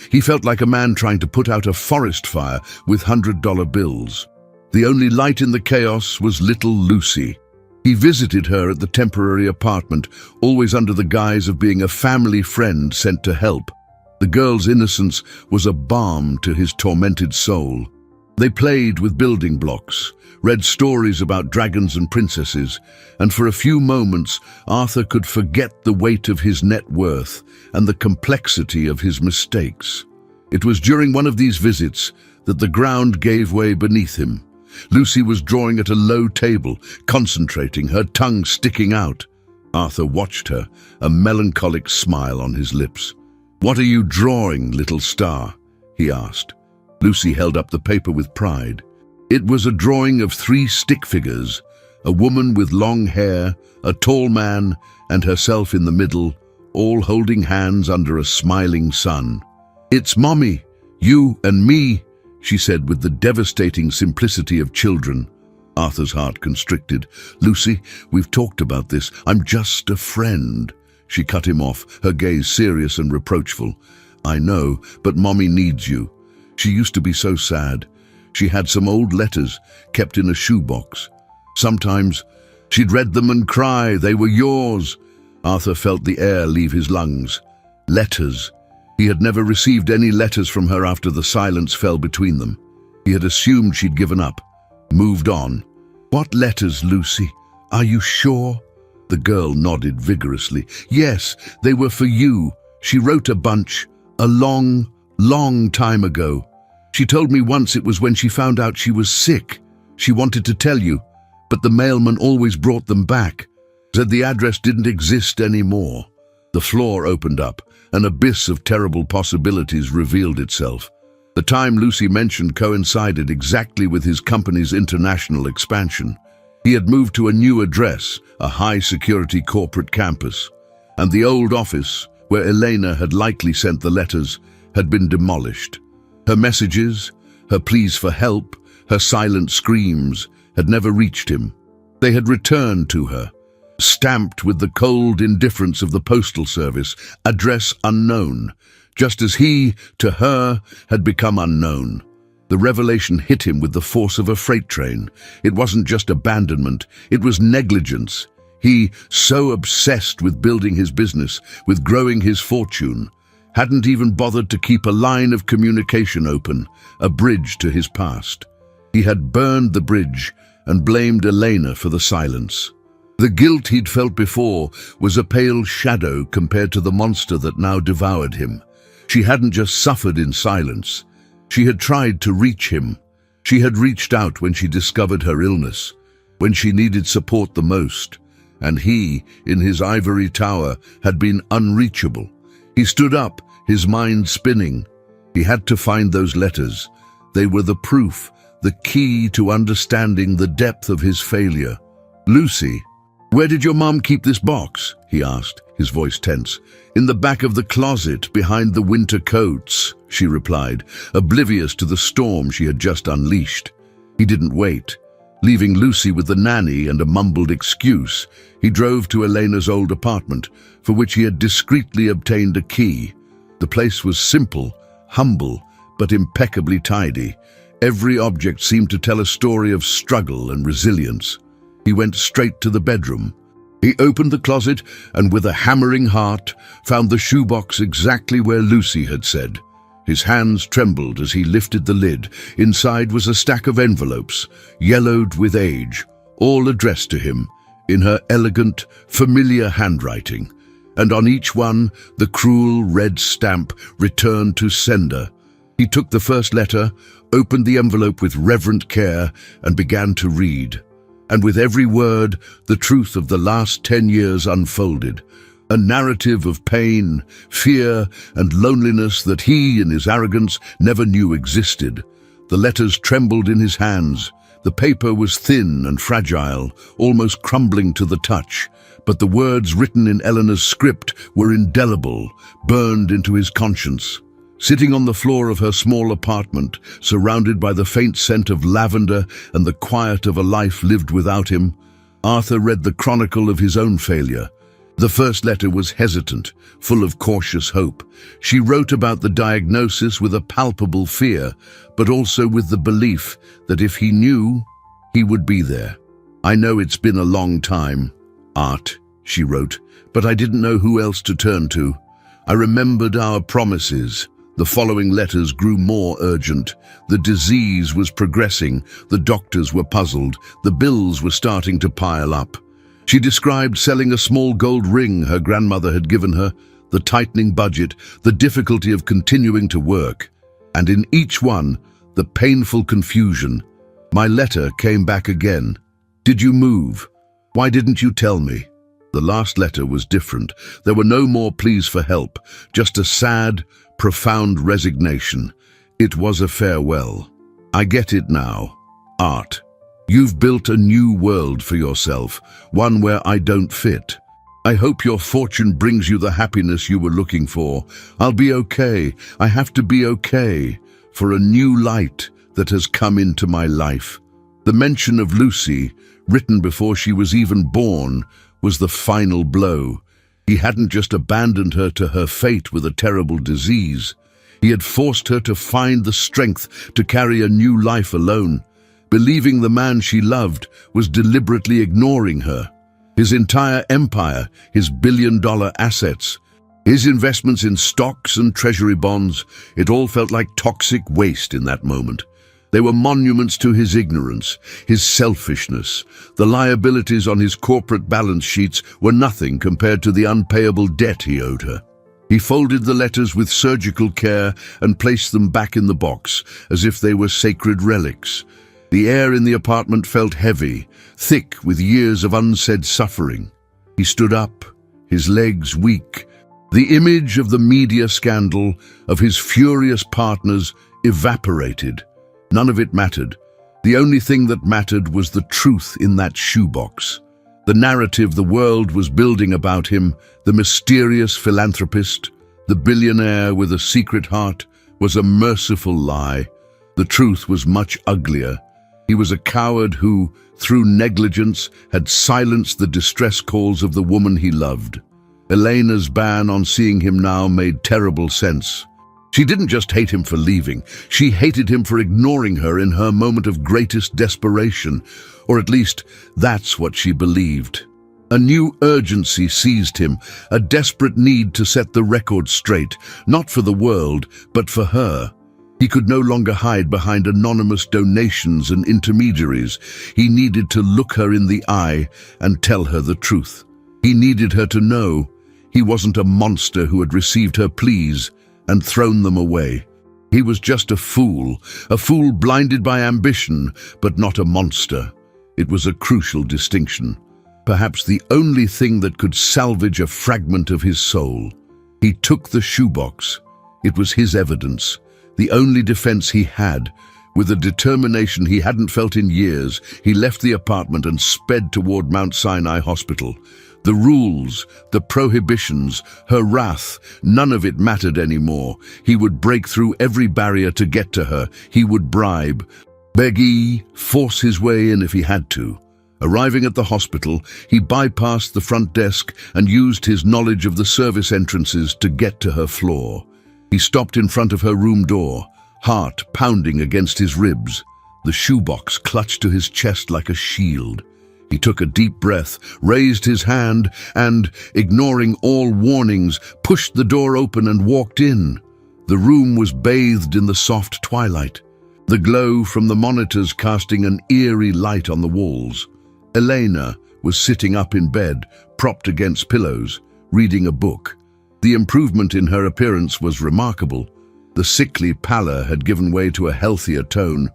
Speaker 1: He felt like a man trying to put out a forest fire with $100 bills. The only light in the chaos was little Lucy. He visited her at the temporary apartment, always under the guise of being a family friend sent to help. The girl's innocence was a balm to his tormented soul. They played with building blocks, read stories about dragons and princesses, and for a few moments Arthur could forget the weight of his net worth and the complexity of his mistakes. It was during one of these visits that the ground gave way beneath him. Lucy was drawing at a low table, concentrating, her tongue sticking out. Arthur watched her, a melancholic smile on his lips. "What are you drawing, little star?" he asked. Lucy held up the paper with pride. It was a drawing of 3 stick figures, a woman with long hair, a tall man, and herself in the middle, all holding hands under a smiling sun. "It's Mommy, you and me," she said with the devastating simplicity of children. Arthur's heart constricted. "Lucy, we've talked about this. I'm just a friend." She cut him off, her gaze serious and reproachful. "I know, but Mommy needs you. She used to be so sad. She had some old letters kept in a shoebox. Sometimes she'd read them and cry, they were yours." Arthur felt the air leave his lungs. Letters. He had never received any letters from her after the silence fell between them. He had assumed she'd given up, moved on. "What letters, Lucy? Are you sure?" The girl nodded vigorously. "Yes, they were for you. She wrote a bunch, a long, long time ago. She told me once it was when she found out she was sick. She wanted to tell you, but the mailman always brought them back. Said the address didn't exist anymore." The floor opened up. An abyss of terrible possibilities revealed itself. The time Lucy mentioned coincided exactly with his company's international expansion. He had moved to a new address, a high-security corporate campus, and the old office, where Elena had likely sent the letters, had been demolished. Her messages, her pleas for help, her silent screams had never reached him. They had returned to her, stamped with the cold indifference of the postal service, address unknown, just as he, to her, had become unknown. The revelation hit him with the force of a freight train. It wasn't just abandonment, it was negligence. He, so obsessed with building his business, with growing his fortune, hadn't even bothered to keep a line of communication open, a bridge to his past. He had burned the bridge and blamed Elena for the silence. The guilt he'd felt before was a pale shadow compared to the monster that now devoured him. She hadn't just suffered in silence. She had tried to reach him. She had reached out when she discovered her illness, when she needed support the most. And he, in his ivory tower, had been unreachable. He stood up, his mind spinning. He had to find those letters. They were the proof, the key to understanding the depth of his failure. "Lucy, where did your mom keep this box?" he asked, his voice tense. "In the back of the closet, behind the winter coats," she replied, oblivious to the storm she had just unleashed. He didn't wait. Leaving Lucy with the nanny and a mumbled excuse, he drove to Elena's old apartment, for which he had discreetly obtained a key. The place was simple, humble, but impeccably tidy. Every object seemed to tell a story of struggle and resilience. He went straight to the bedroom. He opened the closet and, with a hammering heart, found the shoebox exactly where Lucy had said. His hands trembled as he lifted the lid. Inside was a stack of envelopes, yellowed with age, all addressed to him, in her elegant, familiar handwriting. And on each one, the cruel red stamp, "Return to sender." He took the first letter, opened the envelope with reverent care, and began to read. And with every word, the truth of the last 10 years unfolded. A narrative of pain, fear, and loneliness that he, in his arrogance, never knew existed. The letters trembled in his hands. The paper was thin and fragile, almost crumbling to the touch. But the words written in Eleanor's script were indelible, burned into his conscience. Sitting on the floor of her small apartment, surrounded by the faint scent of lavender and the quiet of a life lived without him, Arthur read the chronicle of his own failure. The first letter was hesitant, full of cautious hope. She wrote about the diagnosis with a palpable fear, but also with the belief that if he knew, he would be there. "I know it's been a long time, Art," she wrote, "but I didn't know who else to turn to. I remembered our promises." The following letters grew more urgent. The disease was progressing, the doctors were puzzled, the bills were starting to pile up. She described selling a small gold ring her grandmother had given her, the tightening budget, the difficulty of continuing to work. And in each one, the painful confusion. "My letter came back again. Did you move? Why didn't you tell me?" The last letter was different. There were no more pleas for help, just a sad, profound resignation. It was a farewell. "I get it now, Art. You've built a new world for yourself, one where I don't fit. I hope your fortune brings you the happiness you were looking for. I'll be okay. I have to be okay for a new light that has come into my life." The mention of Lucy, written before she was even born, was the final blow. He hadn't just abandoned her to her fate with a terrible disease. He had forced her to find the strength to carry a new life alone. Believing the man she loved was deliberately ignoring her. His entire empire, his billion-dollar assets, his investments in stocks and treasury bonds, it all felt like toxic waste in that moment. They were monuments to his ignorance, his selfishness. The liabilities on his corporate balance sheets were nothing compared to the unpayable debt he owed her. He folded the letters with surgical care and placed them back in the box, as if they were sacred relics. The air in the apartment felt heavy, thick with years of unsaid suffering. He stood up, his legs weak. The image of the media scandal, of his furious partners, evaporated. None of it mattered. The only thing that mattered was the truth in that shoebox. The narrative the world was building about him, the mysterious philanthropist, the billionaire with a secret heart, was a merciful lie. The truth was much uglier. He was a coward who, through negligence, had silenced the distress calls of the woman he loved. Elena's ban on seeing him now made terrible sense. She didn't just hate him for leaving, she hated him for ignoring her in her moment of greatest desperation, or at least that's what she believed. A new urgency seized him, a desperate need to set the record straight, not for the world, but for her. He could no longer hide behind anonymous donations and intermediaries. He needed to look her in the eye and tell her the truth. He needed her to know he wasn't a monster who had received her pleas and thrown them away. He was just a fool blinded by ambition, but not a monster. It was a crucial distinction, perhaps the only thing that could salvage a fragment of his soul. He took the shoebox. It was his evidence, the only defense he had, With a determination he hadn't felt in years, he left the apartment and sped toward Mount Sinai Hospital. The rules, the prohibitions, her wrath, none of it mattered anymore. He would break through every barrier to get to her. He would bribe, beg, force his way in if he had to. Arriving at the hospital, he bypassed the front desk and used his knowledge of the service entrances to get to her floor. He stopped in front of her room door, heart pounding against his ribs, the shoebox clutched to his chest like a shield. He took a deep breath, raised his hand, and, ignoring all warnings, pushed the door open and walked in. The room was bathed in the soft twilight, the glow from the monitors casting an eerie light on the walls. Elena was sitting up in bed, propped against pillows, reading a book. The improvement in her appearance was remarkable. The sickly pallor had given way to a healthier tone,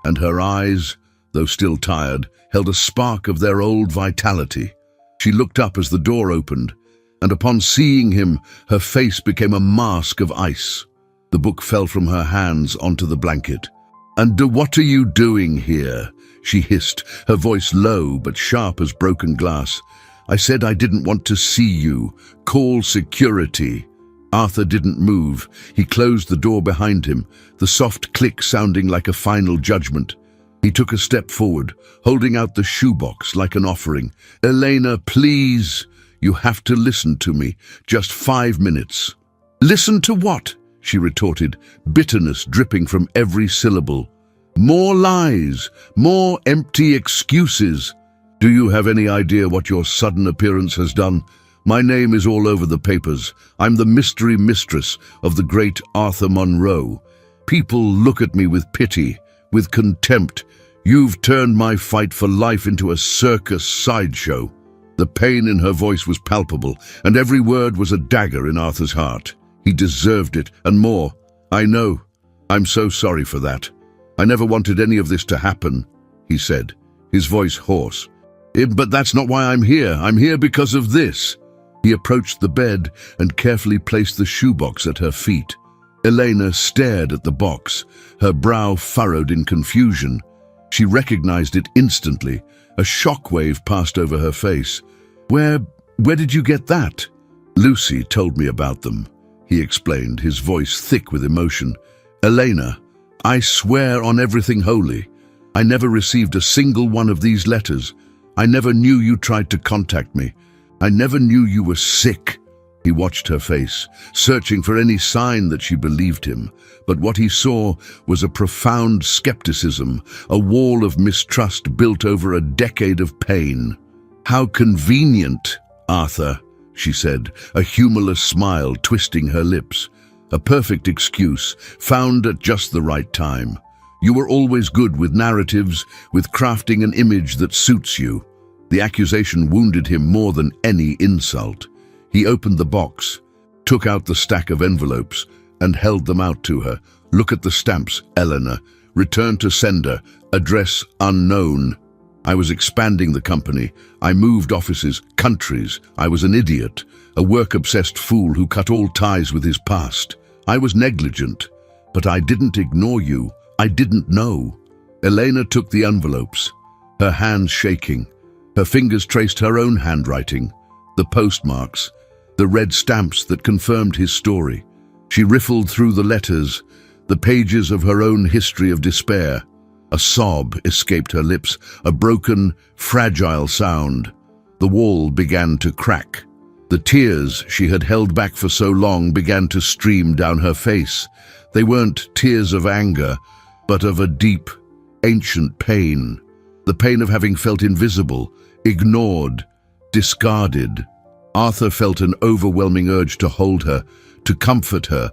Speaker 1: and her eyes, though still tired, held a spark of their old vitality. She looked up as the door opened, and upon seeing him, her face became a mask of ice. The book fell from her hands onto the blanket. "And what are you doing here?" she hissed, her voice low but sharp as broken glass. "I said I didn't want to see you. Call security." Arthur didn't move. He closed the door behind him, the soft click sounding like a final judgment. He took a step forward, holding out the shoebox like an offering. "Elena, please, you have to listen to me. Just 5 minutes." "Listen to what?" she retorted, bitterness dripping from every syllable. "More lies, more empty excuses. Do you have any idea what your sudden appearance has done? My name is all over the papers. I'm the mystery mistress of the great Arthur Monroe. People look at me with pity, with contempt. You've turned my fight for life into a circus sideshow." The pain in her voice was palpable, and every word was a dagger in Arthur's heart. He deserved it, and more. "I know. I'm so sorry for that. I never wanted any of this to happen," he said, his voice hoarse. "But that's not why I'm here. I'm here because of this." He approached the bed and carefully placed the shoebox at her feet. Elena stared at the box, her brow furrowed in confusion. She recognized it instantly. A shockwave passed over her face. Where did you get that?" "Lucy told me about them," he explained, his voice thick with emotion. "Elena, I swear on everything holy, I never received a single one of these letters. I never knew you tried to contact me. I never knew you were sick." He watched her face, searching for any sign that she believed him, but what he saw was a profound skepticism, a wall of mistrust built over a decade of pain. "How convenient, Arthur," she said, a humorless smile twisting her lips. "A perfect excuse, found at just the right time. You were always good with narratives, with crafting an image that suits you." The accusation wounded him more than any insult. He opened the box, took out the stack of envelopes, and held them out to her. "Look at the stamps, Eleanor. Return to sender. Address unknown. I was expanding the company. I moved offices, countries. I was an idiot, a work-obsessed fool who cut all ties with his past. I was negligent, but I didn't ignore you. I didn't know." Elena took the envelopes, her hands shaking. Her fingers traced her own handwriting, the postmarks, the red stamps that confirmed his story. She riffled through the letters, the pages of her own history of despair. A sob escaped her lips, a broken, fragile sound. The wall began to crack. The tears she had held back for so long began to stream down her face. They weren't tears of anger, but of a deep, ancient pain. The pain of having felt invisible, ignored, discarded. Arthur felt an overwhelming urge to hold her, to comfort her,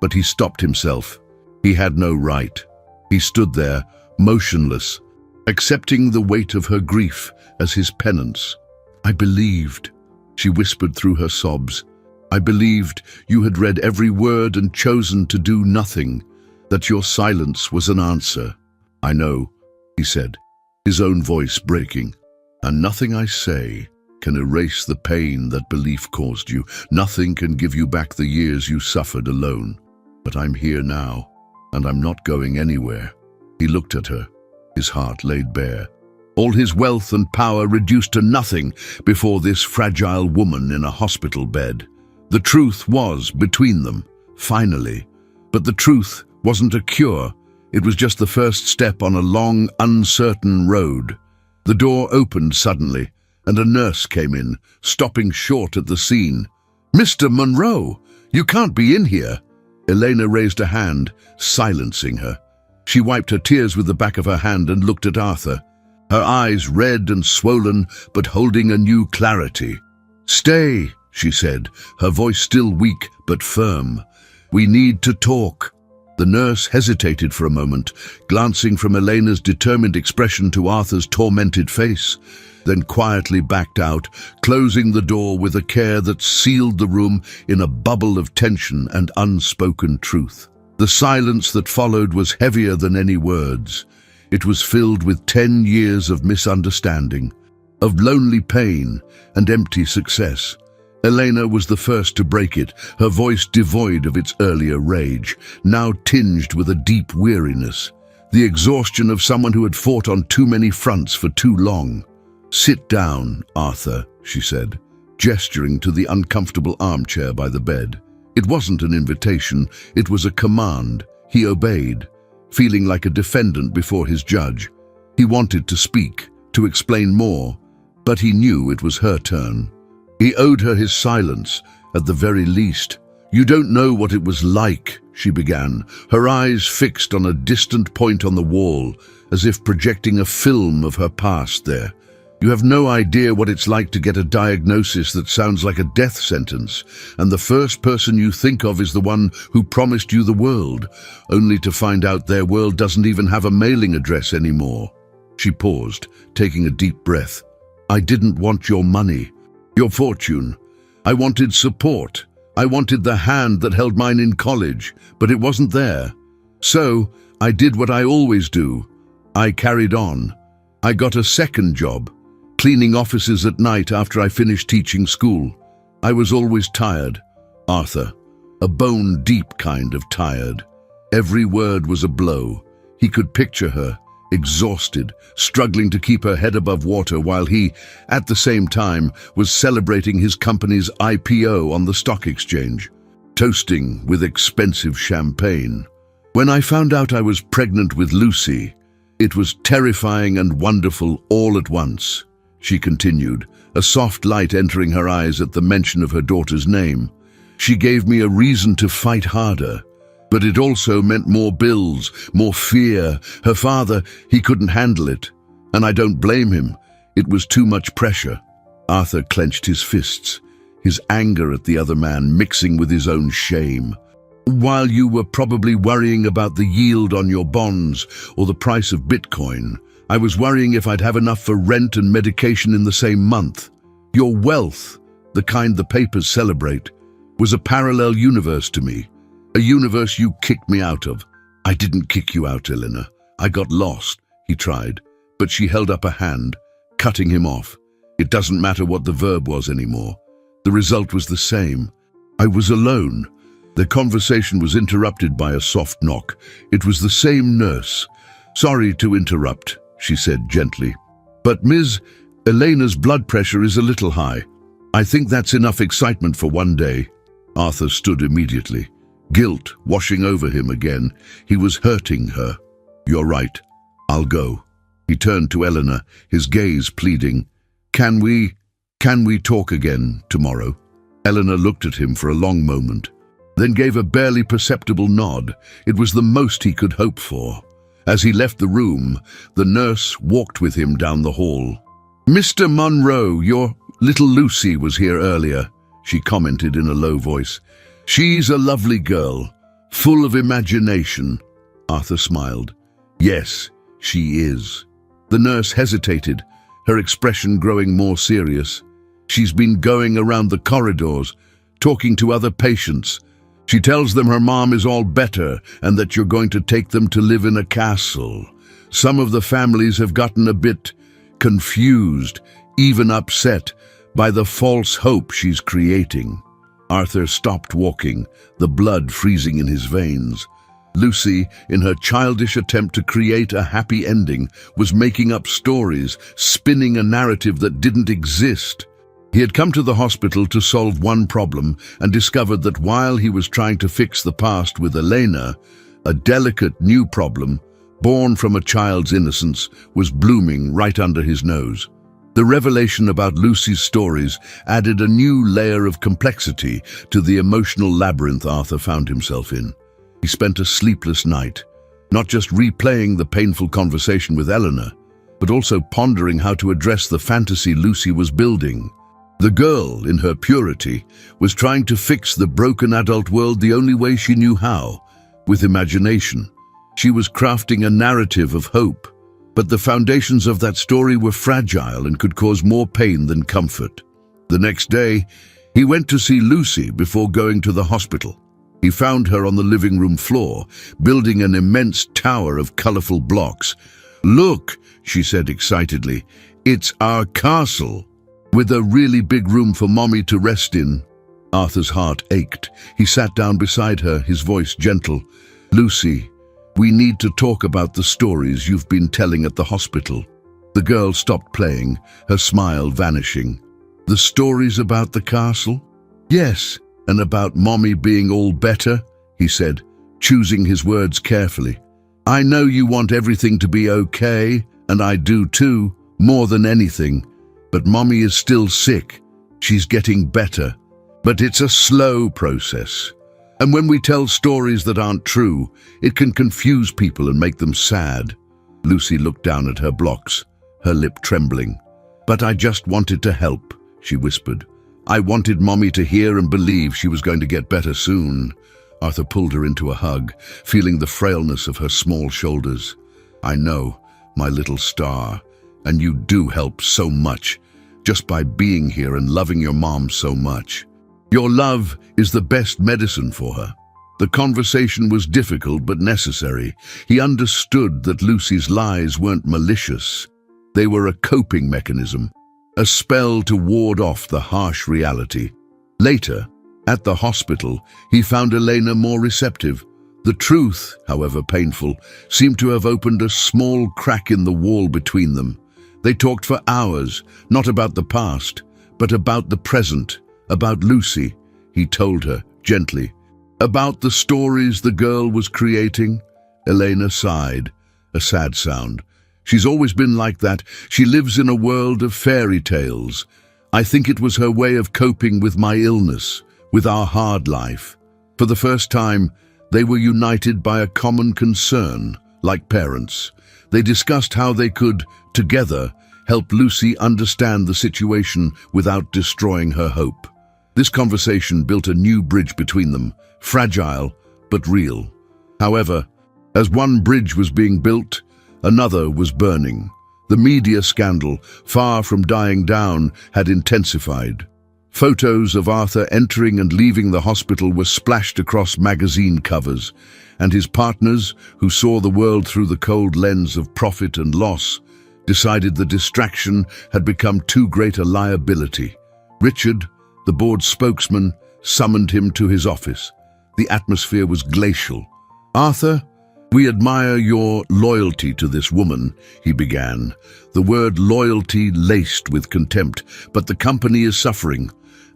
Speaker 1: but he stopped himself. He had no right. He stood there, motionless, accepting the weight of her grief as his penance. "I believed," she whispered through her sobs. "I believed you had read every word and chosen to do nothing, that your silence was an answer." "I know," he said, his own voice breaking. "And nothing I say can erase the pain that belief caused you. Nothing can give you back the years you suffered alone. But I'm here now, and I'm not going anywhere." He looked at her, his heart laid bare. All his wealth and power reduced to nothing before this fragile woman in a hospital bed. The truth was between them, finally. But the truth wasn't a cure. It was just the first step on a long, uncertain road. The door opened suddenly, and a nurse came in, stopping short at the scene. "Mr. Monroe, you can't be in here." Elena raised a hand, silencing her. She wiped her tears with the back of her hand and looked at Arthur, her eyes red and swollen, but holding a new clarity. "Stay," she said, her voice still weak but firm. "We need to talk." The nurse hesitated for a moment, glancing from Elena's determined expression to Arthur's tormented face, then quietly backed out, closing the door with a care that sealed the room in a bubble of tension and unspoken truth. The silence that followed was heavier than any words. It was filled with 10 years of misunderstanding, of lonely pain and empty success. Elena was the first to break it, her voice devoid of its earlier rage, now tinged with a deep weariness, the exhaustion of someone who had fought on too many fronts for too long. "Sit down, Arthur," she said, gesturing to the uncomfortable armchair by the bed. It wasn't an invitation, it was a command. He obeyed, feeling like a defendant before his judge. He wanted to speak, to explain more, but he knew it was her turn. He owed her his silence, at the very least. "You don't know what it was like," she began, her eyes fixed on a distant point on the wall, as if projecting a film of her past there. "You have no idea what it's like to get a diagnosis that sounds like a death sentence, and the first person you think of is the one who promised you the world, only to find out their world doesn't even have a mailing address anymore." She paused, taking a deep breath. "I didn't want your money, your fortune. I wanted support. I wanted the hand that held mine in college, but it wasn't there. So I did what I always do. I carried on. I got a second job, cleaning offices at night after I finished teaching school. I was always tired, Arthur, a bone-deep kind of tired. Every word was a blow. He could picture her, exhausted, struggling to keep her head above water while he, at the same time, was celebrating his company's IPO on the stock exchange, toasting with expensive champagne. "When I found out I was pregnant with Lucy, it was terrifying and wonderful all at once," she continued, a soft light entering her eyes at the mention of her daughter's name. "She gave me a reason to fight harder. But it also meant more bills, more fear. Her father, he couldn't handle it. And I don't blame him. It was too much pressure." Arthur clenched his fists, his anger at the other man mixing with his own shame. "While you were probably worrying about the yield on your bonds or the price of Bitcoin, I was worrying if I'd have enough for rent and medication in the same month. Your wealth, the kind the papers celebrate, was a parallel universe to me. A universe you kicked me out of." "I didn't kick you out, Elena. I got lost," he tried, but she held up a hand, cutting him off. It doesn't matter what the verb was anymore. The result was the same. I was alone. The conversation was interrupted by a soft knock. It was the same nurse. "Sorry to interrupt," she said gently, "but Ms. Elena's blood pressure is a little high. I think that's enough excitement for one day." Arthur stood immediately, guilt washing over him again. He was hurting her. "You're right. I'll go." He turned to Eleanor, his gaze pleading. Can we talk again tomorrow?" Eleanor looked at him for a long moment, then gave a barely perceptible nod. It was the most he could hope for. As he left the room, the nurse walked with him down the hall. "Mr. Monroe, your little Lucy was here earlier," she commented in a low voice. "She's a lovely girl, full of imagination." Arthur smiled. "Yes, she is." The nurse hesitated, her expression growing more serious. "She's been going around the corridors, talking to other patients. She tells them her mom is all better and that you're going to take them to live in a castle. Some of the families have gotten a bit confused, even upset, by the false hope she's creating." Arthur stopped walking, the blood freezing in his veins. Lucy, in her childish attempt to create a happy ending, was making up stories, spinning a narrative that didn't exist. He had come to the hospital to solve one problem and discovered that while he was trying to fix the past with Elena, a delicate new problem, born from a child's innocence, was blooming right under his nose. The revelation about Lucy's stories added a new layer of complexity to the emotional labyrinth Arthur found himself in. He spent a sleepless night, not just replaying the painful conversation with Eleanor, but also pondering how to address the fantasy Lucy was building. The girl, in her purity, was trying to fix the broken adult world the only way she knew how, with imagination. She was crafting a narrative of hope, but the foundations of that story were fragile and could cause more pain than comfort. The next day, he went to see Lucy before going to the hospital. He found her on the living room floor, building an immense tower of colorful blocks. "Look," she said excitedly, "it's our castle, with a really big room for Mommy to rest in." Arthur's heart ached. He sat down beside her, his voice gentle. "Lucy, we need to talk about the stories you've been telling at the hospital." The girl stopped playing, her smile vanishing. "The stories about the castle?" "Yes, and about Mommy being all better," he said, choosing his words carefully. "I know you want everything to be okay, and I do too, more than anything. But Mommy is still sick. She's getting better. But it's a slow process. And when we tell stories that aren't true, it can confuse people and make them sad." Lucy looked down at her blocks, her lip trembling. "But I just wanted to help," she whispered. "I wanted Mommy to hear and believe she was going to get better soon." Arthur pulled her into a hug, feeling the frailness of her small shoulders. "I know, my little star, and you do help so much, just by being here and loving your mom so much. Your love is the best medicine for her." The conversation was difficult but necessary. He understood that Lucy's lies weren't malicious. They were a coping mechanism, a spell to ward off the harsh reality. Later, at the hospital, he found Elena more receptive. The truth, however painful, seemed to have opened a small crack in the wall between them. They talked for hours, not about the past, but about the present, about Lucy, he told her gently. About the stories the girl was creating. Elena sighed, a sad sound. "She's always been like that. She lives in a world of fairy tales. I think it was her way of coping with my illness, with our hard life." For the first time, they were united by a common concern, like parents. They discussed how they could, together, help Lucy understand the situation without destroying her hope. This conversation built a new bridge between them, fragile but real. However, as one bridge was being built, another was burning. The media scandal, far from dying down, had intensified. Photos of Arthur entering and leaving the hospital were splashed across magazine covers, and his partners, who saw the world through the cold lens of profit and loss, decided the distraction had become too great a liability. Richard, the board's spokesman, summoned him to his office. The atmosphere was glacial. "Arthur, we admire your loyalty to this woman," he began, the word loyalty laced with contempt. "But the company is suffering.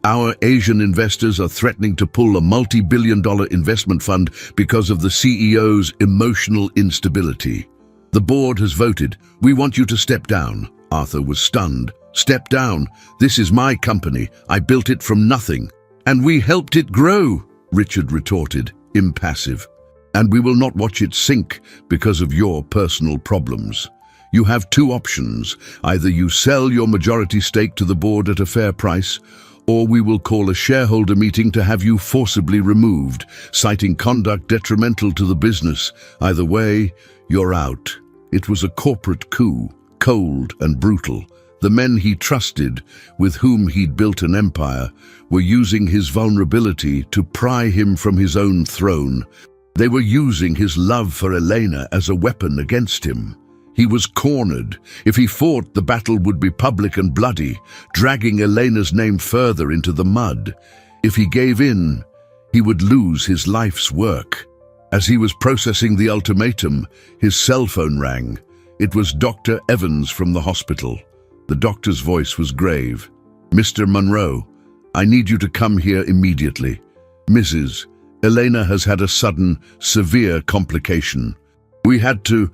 Speaker 1: Our Asian investors are threatening to pull a multi-billion-dollar investment fund because of the CEO's emotional instability. The board has voted. We want you to step down." Arthur was stunned. "Step down? This is my company. I built it from nothing." "And we helped it grow," Richard retorted, impassive. "And we will not watch it sink because of your personal problems. You have two options. Either you sell your majority stake to the board at a fair price, or we will call a shareholder meeting to have you forcibly removed, citing conduct detrimental to the business. Either way, you're out." It was a corporate coup, cold and brutal. The men he trusted, with whom he'd built an empire, were using his vulnerability to pry him from his own throne. They were using his love for Elena as a weapon against him. He was cornered. If he fought, the battle would be public and bloody, dragging Elena's name further into the mud. If he gave in, he would lose his life's work. As he was processing the ultimatum, his cell phone rang. It was Dr. Evans from the hospital. The doctor's voice was grave. "Mr. Monroe, I need you to come here immediately. Mrs. Elena has had a sudden, severe complication. We had to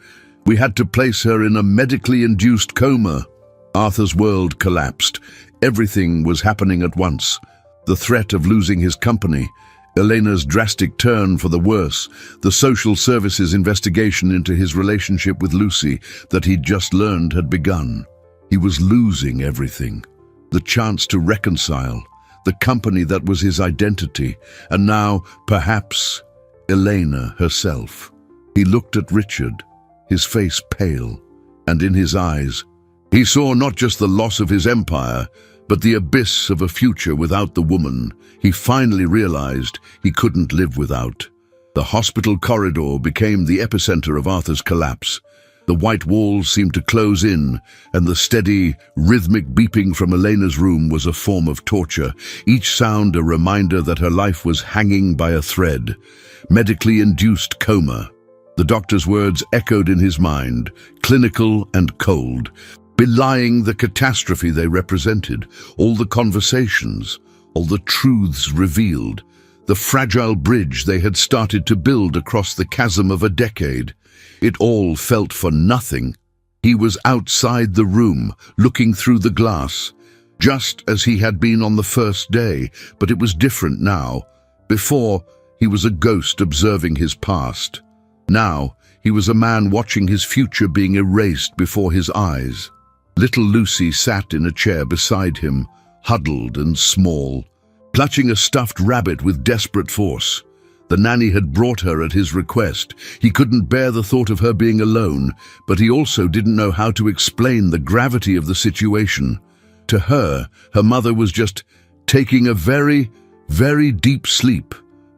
Speaker 1: place her in a medically induced coma." Arthur's world collapsed. Everything was happening at once. The threat of losing his company, Elena's drastic turn for the worse, the social services investigation into his relationship with Lucy that he'd just learned had begun. He was losing everything. The chance to reconcile, the company that was his identity, and now, perhaps, Elena herself. He looked at Richard, his face pale, and in his eyes, he saw not just the loss of his empire, but the abyss of a future without the woman he finally realized he couldn't live without. The hospital corridor became the epicenter of Arthur's collapse. The white walls seemed to close in, and the steady, rhythmic beeping from Elena's room was a form of torture, each sound a reminder that her life was hanging by a thread. Medically induced coma. The doctor's words echoed in his mind, clinical and cold, belying the catastrophe they represented, all the conversations, all the truths revealed, the fragile bridge they had started to build across the chasm of a decade. It all felt for nothing. He was outside the room, looking through the glass, just as he had been on the first day, but it was different now. Before, he was a ghost observing his past. Now, he was a man watching his future being erased before his eyes. Little Lucy sat in a chair beside him, huddled and small, clutching a stuffed rabbit with desperate force. The nanny had brought her at his request. He couldn't bear the thought of her being alone, but he also didn't know how to explain the gravity of the situation. To her, her mother was just taking a very, very deep sleep.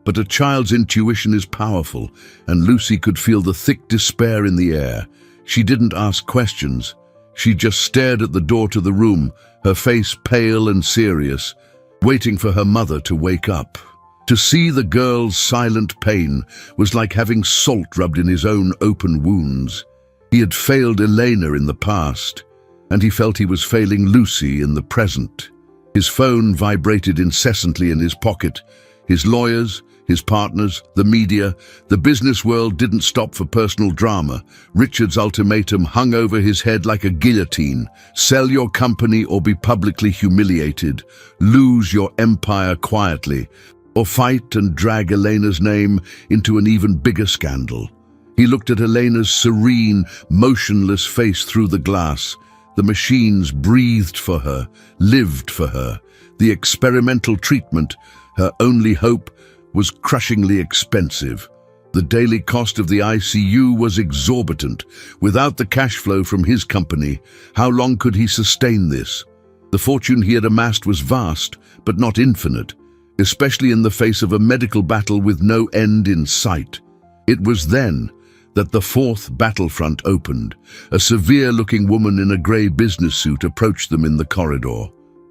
Speaker 1: But a child's intuition is powerful, and Lucy could feel the thick despair in the air. She didn't ask questions. She just stared at the door to the room, her face pale and serious, waiting for her mother to wake up. To see the girl's silent pain was like having salt rubbed in his own open wounds. He had failed Elena in the past, and he felt he was failing Lucy in the present. His phone vibrated incessantly in his pocket. His lawyers, his partners, the media, the business world didn't stop for personal drama. Richard's ultimatum hung over his head like a guillotine. Sell your company or be publicly humiliated. Lose your empire quietly, or fight and drag Elena's name into an even bigger scandal. He looked at Elena's serene, motionless face through the glass. The machines breathed for her, lived for her. The experimental treatment, her only hope, was crushingly expensive. The daily cost of the ICU was exorbitant. Without the cash flow from his company, how long could he sustain this? The fortune he had amassed was vast, but not infinite, especially in the face of a medical battle with no end in sight. It was then that the fourth battlefront opened. A severe-looking woman in a grey business suit approached them in the corridor.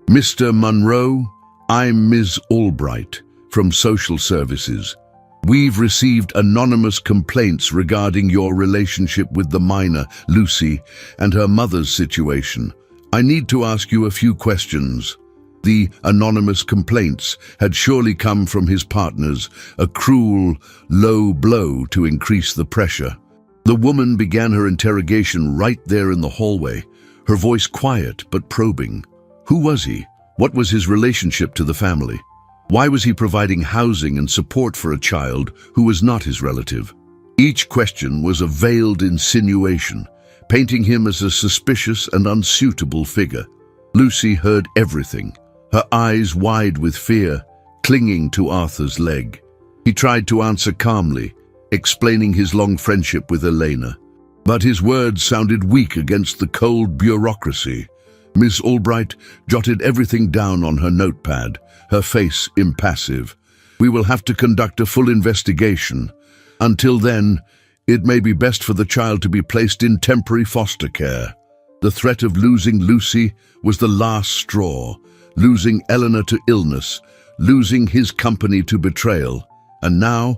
Speaker 1: "Mr. Monroe, I'm Ms. Albright from Social Services. We've received anonymous complaints regarding your relationship with the minor, Lucy, and her mother's situation. I need to ask you a few questions." The anonymous complaints had surely come from his partners, a cruel, low blow to increase the pressure. The woman began her interrogation right there in the hallway, her voice quiet but probing. Who was he? What was his relationship to the family? Why was he providing housing and support for a child who was not his relative? Each question was a veiled insinuation, painting him as a suspicious and unsuitable figure. Lucy heard everything, her eyes wide with fear, clinging to Arthur's leg. He tried to answer calmly, explaining his long friendship with Elena. But his words sounded weak against the cold bureaucracy. Miss Albright jotted everything down on her notepad, her face impassive. "We will have to conduct a full investigation. Until then, it may be best for the child to be placed in temporary foster care." The threat of losing Lucy was the last straw, losing Eleanor to illness, losing his company to betrayal. And now,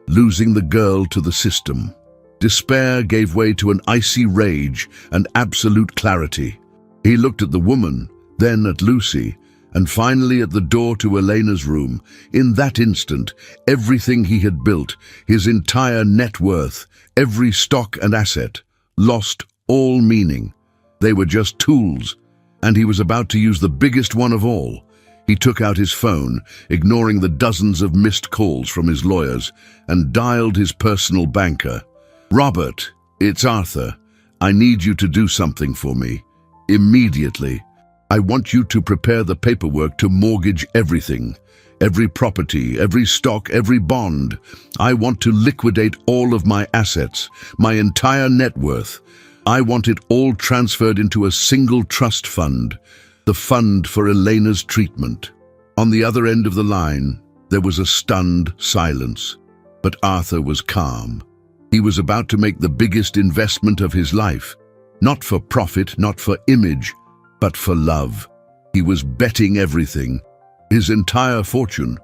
Speaker 1: losing the girl to the system. Despair gave way to an icy rage and absolute clarity. He looked at the woman, then at Lucy, and finally at the door to Elena's room. In that instant, everything he had built, his entire net worth, every stock and asset, lost all meaning. They were just tools, and he was about to use the biggest one of all. He took out his phone, ignoring the dozens of missed calls from his lawyers, and dialed his personal banker. "Robert, it's Arthur. I need you to do something for me. Immediately. I want you to prepare the paperwork to mortgage everything. Every property, every stock, every bond. I want to liquidate all of my assets, my entire net worth. I want it all transferred into a single trust fund, the fund for Elena's treatment." On the other end of the line, there was a stunned silence. But Arthur was calm. He was about to make the biggest investment of his life. Not for profit, not for image, but for love. He was betting everything, his entire fortune,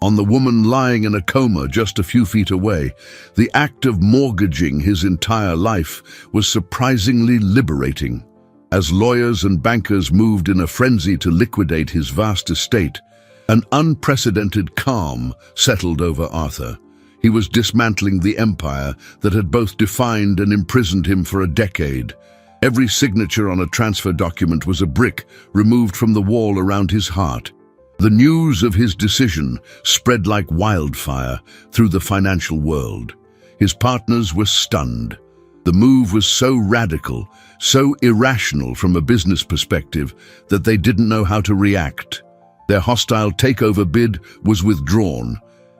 Speaker 1: on the woman lying in a coma just a few feet away. The act of mortgaging his entire life was surprisingly liberating. As lawyers and bankers moved in a frenzy to liquidate his vast estate, an unprecedented calm settled over Arthur. He was dismantling the empire that had both defined and imprisoned him for a decade. Every signature on a transfer document was a brick removed from the wall around his heart. The news of his decision spread like wildfire through the financial world. His partners were stunned. The move was so radical, so irrational from a business perspective, that they didn't know how to react. Their hostile takeover bid was withdrawn.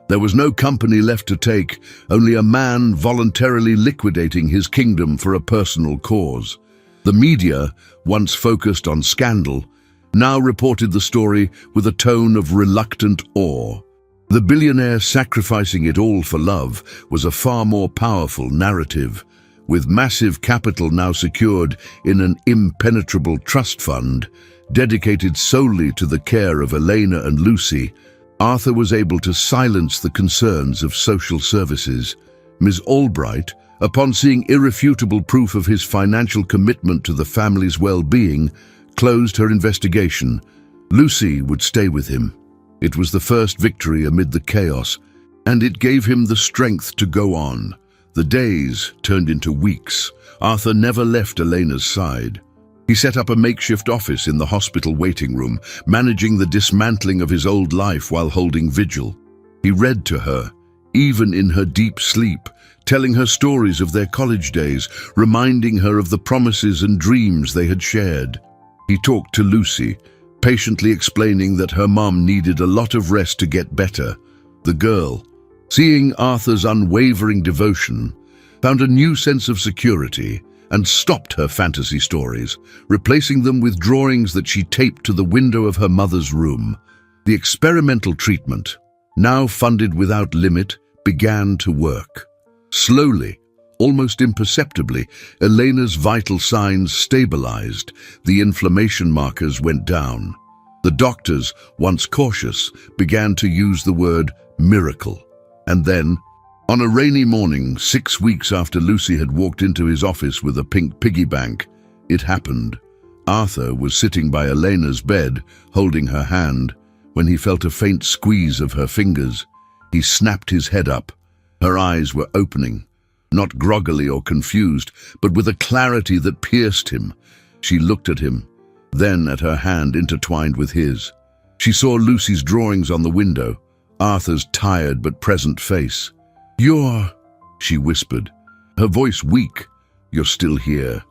Speaker 1: There was no company left to take, only a man voluntarily liquidating his kingdom for a personal cause. The media, once focused on scandal, now reported the story with a tone of reluctant awe. The billionaire sacrificing it all for love was a far more powerful narrative. With massive capital now secured in an impenetrable trust fund, dedicated solely to the care of Elena and Lucy, Arthur was able to silence the concerns of social services. Ms. Albright, upon seeing irrefutable proof of his financial commitment to the family's well-being, closed her investigation. Lucy would stay with him. It was the first victory amid the chaos, and it gave him the strength to go on. The days turned into weeks. Arthur never left Elena's side. He set up a makeshift office in the hospital waiting room, managing the dismantling of his old life while holding vigil. He read to her, even in her deep sleep, telling her stories of their college days, reminding her of the promises and dreams they had shared. He talked to Lucy, patiently explaining that her mom needed a lot of rest to get better. The girl, seeing Arthur's unwavering devotion, found a new sense of security and stopped her fantasy stories, replacing them with drawings that she taped to the window of her mother's room. The experimental treatment, now funded without limit, began to work. Slowly, almost imperceptibly, Elena's vital signs stabilized. The inflammation markers went down. The doctors, once cautious, began to use the word miracle. And then, on a rainy morning, 6 weeks after Lucy had walked into his office with a pink piggy bank, it happened. Arthur was sitting by Elena's bed, holding her hand, when he felt a faint squeeze of her fingers. He snapped his head up. Her eyes were opening, not groggily or confused, but with a clarity that pierced him. She looked at him, then at her hand intertwined with his. She saw Lucy's drawings on the window, Arthur's tired but present face. "You're," she whispered, her voice weak. "You're still here.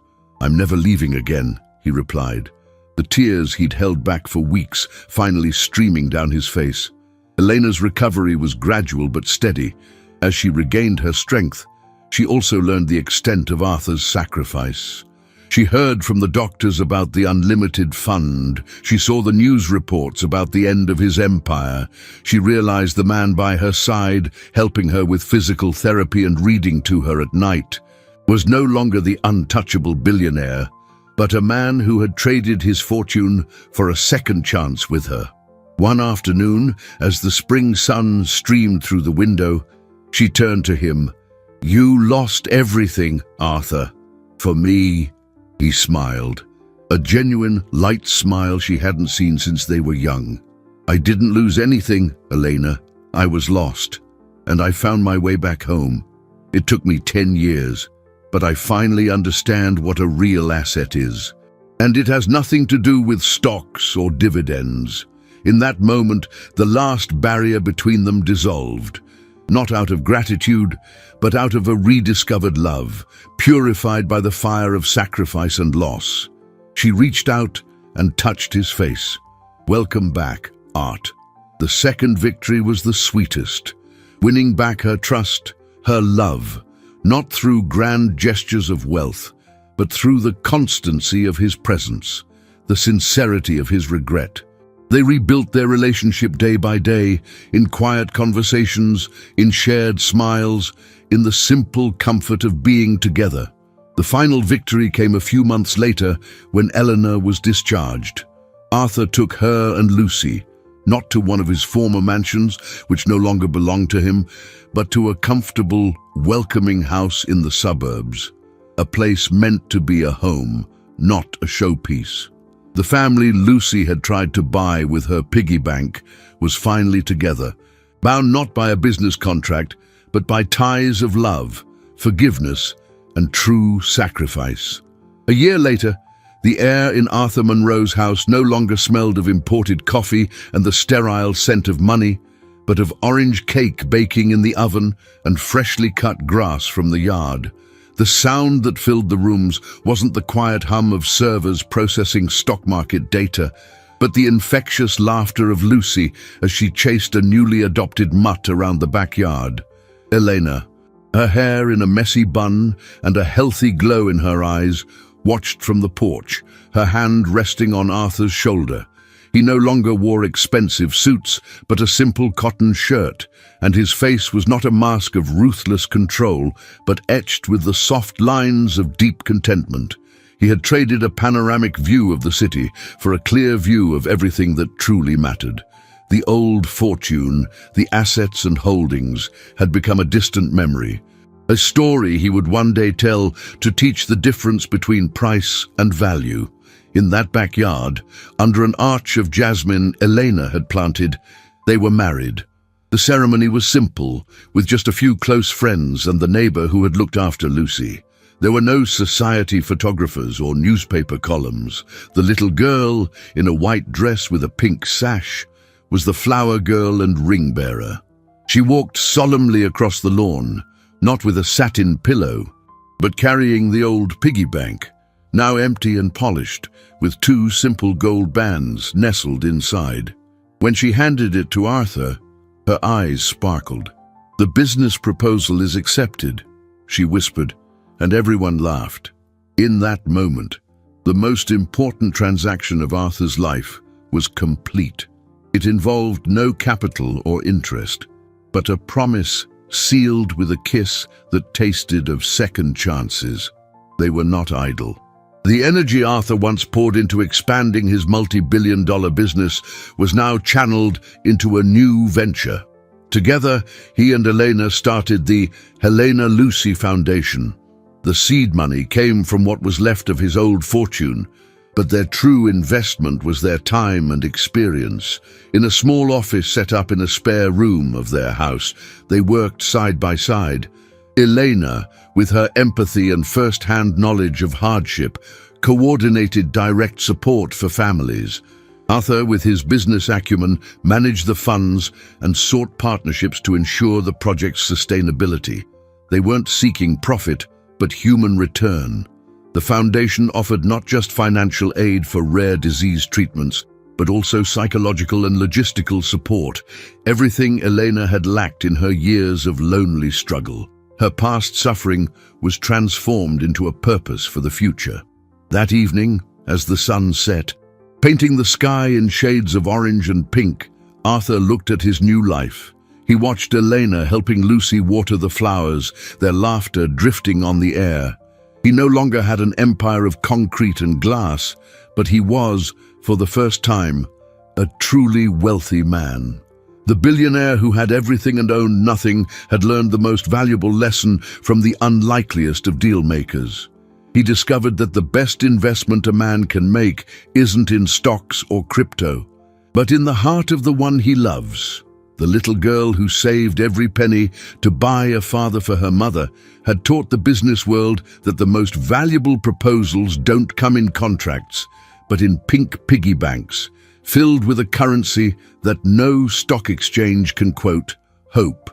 Speaker 1: I'm never leaving again," he replied. The tears he'd held back for weeks finally streaming down his face. Elena's recovery was gradual but steady. As she regained her strength, she also learned the extent of Arthur's sacrifice. She heard from the doctors about the unlimited fund. She saw the news reports about the end of his empire. She realized the man by her side, helping her with physical therapy and reading to her at night, was no longer the untouchable billionaire, but a man who had traded his fortune for a second chance with her. One afternoon, as the spring sun streamed through the window, She turned to him. "You lost everything, Arthur." "For me," he smiled. A genuine, light smile she hadn't seen since they were young. "I didn't lose anything, Elena. I was lost, and I found my way back home. It took me 10 years, but I finally understand what a real asset is. And it has nothing to do with stocks or dividends." In that moment, the last barrier between them dissolved, not out of gratitude, but out of a rediscovered love, purified by the fire of sacrifice and loss. She reached out and touched his face. "Welcome back, Art." The second victory was the sweetest, winning back her trust, her love, not through grand gestures of wealth, but through the constancy of his presence, the sincerity of his regret. They rebuilt their relationship day by day, in quiet conversations, in shared smiles, in the simple comfort of being together. The final victory came a few months later when Eleanor was discharged. Arthur took her and Lucy, not to one of his former mansions, which no longer belonged to him, but to a comfortable, welcoming house in the suburbs, a place meant to be a home, not a showpiece. The family Lucy had tried to buy with her piggy bank was finally together, bound not by a business contract, but by ties of love, forgiveness, and true sacrifice. A year later, the air in Arthur Monroe's house no longer smelled of imported coffee and the sterile scent of money, but of orange cake baking in the oven and freshly cut grass from the yard. The sound that filled the rooms wasn't the quiet hum of servers processing stock market data, but the infectious laughter of Lucy as she chased a newly adopted mutt around the backyard. Elena, her hair in a messy bun and a healthy glow in her eyes, watched from the porch, her hand resting on Arthur's shoulder. He no longer wore expensive suits, but a simple cotton shirt, and his face was not a mask of ruthless control, but etched with the soft lines of deep contentment. He had traded a panoramic view of the city for a clear view of everything that truly mattered. The old fortune, the assets and holdings, had become a distant memory, a story he would one day tell to teach the difference between price and value. In that backyard, under an arch of jasmine Elena had planted, they were married. The ceremony was simple, with just a few close friends and the neighbor who had looked after Lucy. There were no society photographers or newspaper columns. The little girl, in a white dress with a pink sash, was the flower girl and ring bearer. She walked solemnly across the lawn, not with a satin pillow, but carrying the old piggy bank, now empty and polished, with 2 simple gold bands nestled inside. When she handed it to Arthur, her eyes sparkled. "The business proposal is accepted," she whispered, and everyone laughed. In that moment, the most important transaction of Arthur's life was complete. It involved no capital or interest, but a promise sealed with a kiss that tasted of second chances. They were not idle. The energy Arthur once poured into expanding his multi-billion-dollar business was now channeled into a new venture. Together, he and Elena started the Helena Lucy Foundation. The seed money came from what was left of his old fortune, but their true investment was their time and experience. In a small office set up in a spare room of their house, they worked side by side. Elena, with her empathy and first-hand knowledge of hardship, coordinated direct support for families. Arthur, with his business acumen, managed the funds and sought partnerships to ensure the project's sustainability. They weren't seeking profit, but human return. The foundation offered not just financial aid for rare disease treatments, but also psychological and logistical support, everything Elena had lacked in her years of lonely struggle. Her past suffering was transformed into a purpose for the future. That evening, as the sun set, painting the sky in shades of orange and pink, Arthur looked at his new life. He watched Elena helping Lucy water the flowers, their laughter drifting on the air. He no longer had an empire of concrete and glass, but he was, for the first time, a truly wealthy man. The billionaire who had everything and owned nothing had learned the most valuable lesson from the unlikeliest of deal-makers. He discovered that the best investment a man can make isn't in stocks or crypto, but in the heart of the one he loves. The little girl who saved every penny to buy a father for her mother had taught the business world that the most valuable proposals don't come in contracts, but in pink piggy banks, filled with a currency that no stock exchange can quote, hope.